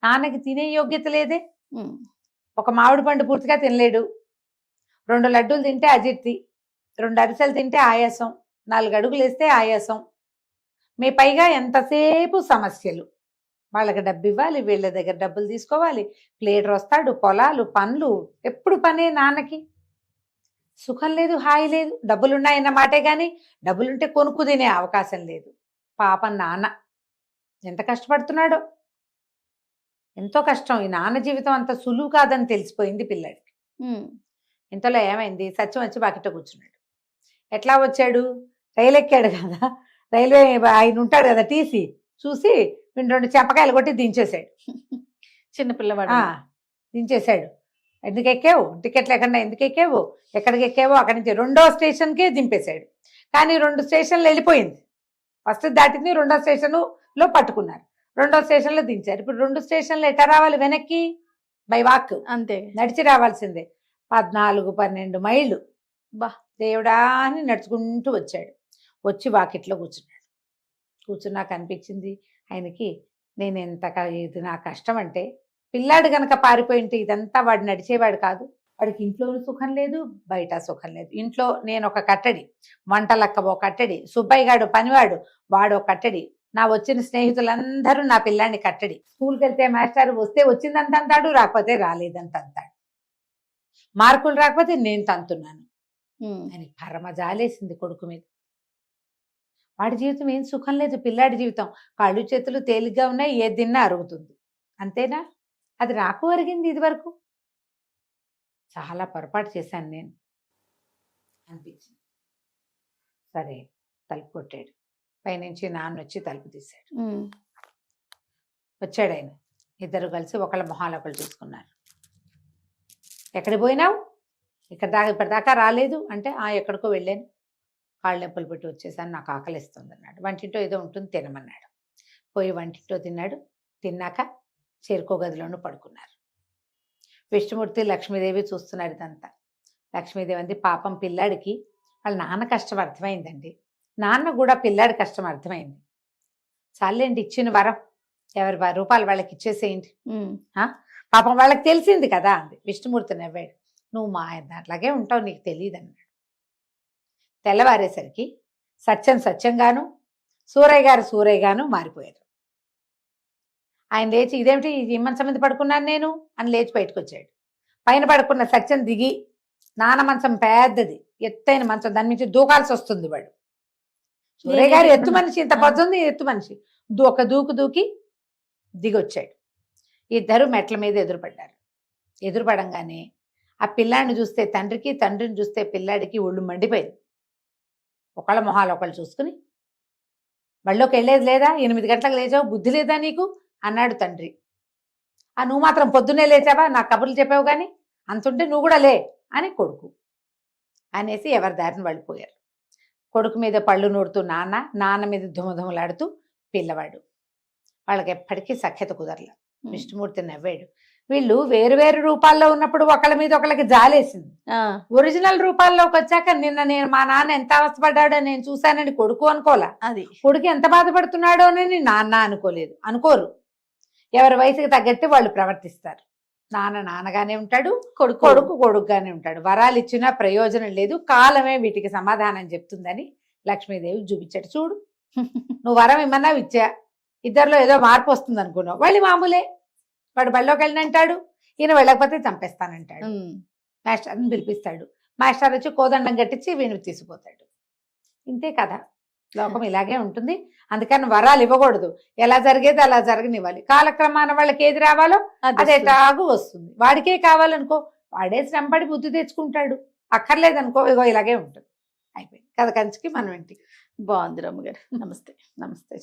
నాన్నకి తినే యోగ్యత లేదే. ఒక మామిడి పండు పూర్తిగా తినలేడు, 2 లడ్డూలు తింటే అజీర్తి, 2 అరిసెలు తింటే ఆయాసం, 4 అడుగులు వేస్తే ఆయాసం, మీ పైగా ఎంతసేపు సమస్యలు. వాళ్ళకి డబ్బు ఇవ్వాలి, వీళ్ళ దగ్గర డబ్బులు తీసుకోవాలి, ప్లేటర్ వస్తాడు, పొలాలు పనులు, ఎప్పుడు పనే నాన్నకి. సుఖం లేదు, హాయి లేదు. డబ్బులున్నాయన్న మాటే కానీ డబ్బులుంటే కొనుక్కు తినే అవకాశం లేదు. పాపం నాన్న ఎంత కష్టపడుతున్నాడో, ఎంతో కష్టం. ఈ నాన్న జీవితం అంత సులువు కాదని తెలిసిపోయింది పిల్లాడికి. ఇంతలో ఏమైంది, సత్యం వచ్చి బాకిట కూర్చున్నాడు. ఎట్లా వచ్చాడు, రైలు ఎక్కాడు కదా, రైల్వే ఆయన ఉంటాడు కదా టీసీ, చూసి 2 చెంపకాయలు కొట్టి దించేశాడు. చిన్నపిల్లవాడు దించేశాడు. ఎందుకు ఎక్కావు, టికెట్ లేకుండా ఎందుకు ఎక్కావు, ఎక్కడికి ఎక్కావో అక్కడి నుంచి 2వ స్టేషన్కే దింపేశాడు. కానీ 2 స్టేషన్లు వెళ్ళిపోయింది. ఫస్ట్ దాటింది, 2వ స్టేషన్లో పట్టుకున్నారు, 2వ స్టేషన్లో దించారు. ఇప్పుడు 2 స్టేషన్లు ఎట్టా రావాలి వెనక్కి, బై వాక్, అంతే నడిచి రావాల్సిందే. 14-12 మైళ్ళు. బా దేవుడా అని నడుచుకుంటూ వచ్చాడు. వచ్చి వాకిట్లో కూర్చున్నాడు. కూర్చున్నాక అనిపించింది ఆయనకి, నేను ఎంత ఇది నా కష్టం అంటే, పిల్లాడు గనక పారిపోయింటే ఇదంతా వాడు నడిచేవాడు కాదు. వాడికి ఇంట్లోనూ సుఖం లేదు, బయట సుఖం లేదు. ఇంట్లో నేను ఒక కట్టడి, వంటలక్క ఒక కట్టడి, సుబ్బయ్య గాడు పనివాడు వాడు ఒక కట్టడి, నా వచ్చిన స్నేహితులందరూ నా పిల్లాన్ని కట్టడి. స్కూల్కి వెళ్తే మాస్టర్ వస్తే వచ్చిందంత అంటాడు, రాకపోతే రాలేదంత అంటాడు. మార్కులు రాకపోతే నేను తంతున్నాను. ఆయనకి పరమ జాలేసింది కొడుకు మీద. వాడి జీవితం ఏం సుఖం లేదు, పిల్లాడి జీవితం కాళ్ళు చేతులు తేలిగ్గా ఉన్నాయి, ఏ తిన్నా అరుగుతుంది, అంతేనా? అది నాకు అరిగింది ఇది వరకు. చాలా పొరపాటు చేశాను నేను అనిపించింది. సరే తలుపు కొట్టాడు. పైనుంచి నాన్న వచ్చి తలుపు తీశాడు. ఉమ్. వచ్చాడు ఆయన. ఇద్దరు కలిసి ఒకళ్ళ మొహాలు ఒకళ్ళు చూసుకున్నారు. ఎక్కడికి పోయినావు, ఇప్పటిదాకా రాలేదు అంటే, ఎక్కడికో వెళ్ళాను, కాళ్ళు నొప్పులు పెట్టి వచ్చేసాను, నాకు ఆకలిస్తుంది అన్నాడు. వంటింటో ఏదో ఉంటుంది తినమన్నాడు. పోయి వంటింటో తిన్నాడు. తిన్నాక చేరుకో గదిలోనూ పడుకున్నారు. విష్ణుమూర్తి లక్ష్మీదేవి చూస్తున్నారు ఇదంతా. లక్ష్మీదేవి అంది, పాపం పిల్లాడికి వాళ్ళ నాన్న కష్టం అర్థమైందండి, నాన్న కూడా పిల్లాడి కష్టం అర్థమైంది, చాలేండి ఇచ్చిన వరం, ఎవరి రూపాయలు వాళ్ళకి ఇచ్చేసేయండి, పాపం వాళ్ళకి తెలిసింది కదా అంది. విష్ణుమూర్తి నవ్వాడు, నువ్వు మా అట్లాగే ఉంటావు, నీకు తెలియదు అన్నాడు. తెల్లవారేసరికి సత్యంగాను సూరయ్య గాను మారిపోయారు. ఆయన లేచి, ఇదేమిటి ఈ మంచం మీద పడుకున్నాను నేను అని లేచి బయటకు వచ్చాడు. పైన పడుకున్న సత్యం దిగి, నాన్న మంచం పెద్దది, ఎత్తైన మంచం, దాని నుంచి దూకాల్సి వస్తుంది వాడు. సూరయ్య గారు ఎత్తు మనిషి, ఇంత పొద్దుంది ఎత్తు మనిషి, ఒక దూకి దిగొచ్చాడు. ఇద్దరు మెట్ల మీద ఎదురుపడ్డారు. ఎదురుపడంగానే ఆ పిల్లాడిని చూస్తే తండ్రికి, తండ్రిని చూస్తే పిల్లాడికి ఒళ్ళు మండిపోయింది. ఒకళ్ళ మొహాలు ఒకళ్ళు చూసుకుని, బళ్ళోకి వెళ్ళేది లేదా, 8 గంటలకు లేచావు, బుద్ధి లేదా నీకు అన్నాడు తండ్రి. నువ్వు మాత్రం పొద్దున్నే లేచావా, నాకు కబుర్లు చెప్పావు కానీ, అంతుంటే నువ్వు కూడా లే అని కొడుకు అనేసి ఎవరి దారిని వెళ్ళిపోయారు. కొడుకు మీద పళ్ళు నూడుతూ నాన్న మీద ధుమధుమలాడుతూ పిల్లవాడు. వాళ్ళకి ఎప్పటికీ సఖ్యత కుదరల. విష్ణుమూర్తి నవ్వాడు. వీళ్ళు వేరు రూపాల్లో ఉన్నప్పుడు ఒకళ్ళ మీద ఒకళ్ళకి జాలేసింది. ఒరిజినల్ రూపాల్లోకి వచ్చాక, నిన్న నేను మా నాన్న ఎంత అవస్థపడ్డాడో నేను చూశానని కొడుకు అనుకోలే, అది కొడుకు ఎంత బాధపడుతున్నాడో అని నాన్న అనుకోరు. ఎవరి వయసుకి తగ్గట్టు వాళ్ళు ప్రవర్తిస్తారు. నాన్నగానే ఉంటాడు, కొడుకుగానే ఉంటాడు. వరాలు ఇచ్చినా ప్రయోజనం లేదు, కాలమే వీటికి సమాధానం చెప్తుందని లక్ష్మీదేవి చూపించాడు. చూడు, నువ్వు వరం ఇమ్మన్నావు, ఇచ్చా, ఇద్దరిలో ఏదో మార్పు వస్తుంది అనుకున్నావు, వాళ్ళు మామూలే. వాడు బళ్ళోకి వెళ్ళినంటాడు, ఈయన వెళ్ళకపోతే చంపేస్తానంటాడు. మాస్టర్ని పిలిపిస్తాడు, మాస్టర్ వచ్చి కోదండం కట్టించి వీణు తీసుకుపోతాడు. ఇంతే కదా, లోకం ఇలాగే ఉంటుంది. అందుకని వరాలు ఇవ్వకూడదు, ఎలా జరిగేది అలా జరగనివ్వాలి. కాలక్రమాన వాళ్ళకి ఏది రావాలో అది ఎటాగు వస్తుంది. వాడికే కావాలనుకో, వాడే శ్రమపడి బుద్ధి తెచ్చుకుంటాడు. అక్కర్లేదనుకో, ఇగో ఇలాగే ఉంటుంది. అయిపోయింది కథ కంచికి మనం ఇంటికి. బాగుంది రమ్మగారు. నమస్తే. నమస్తే.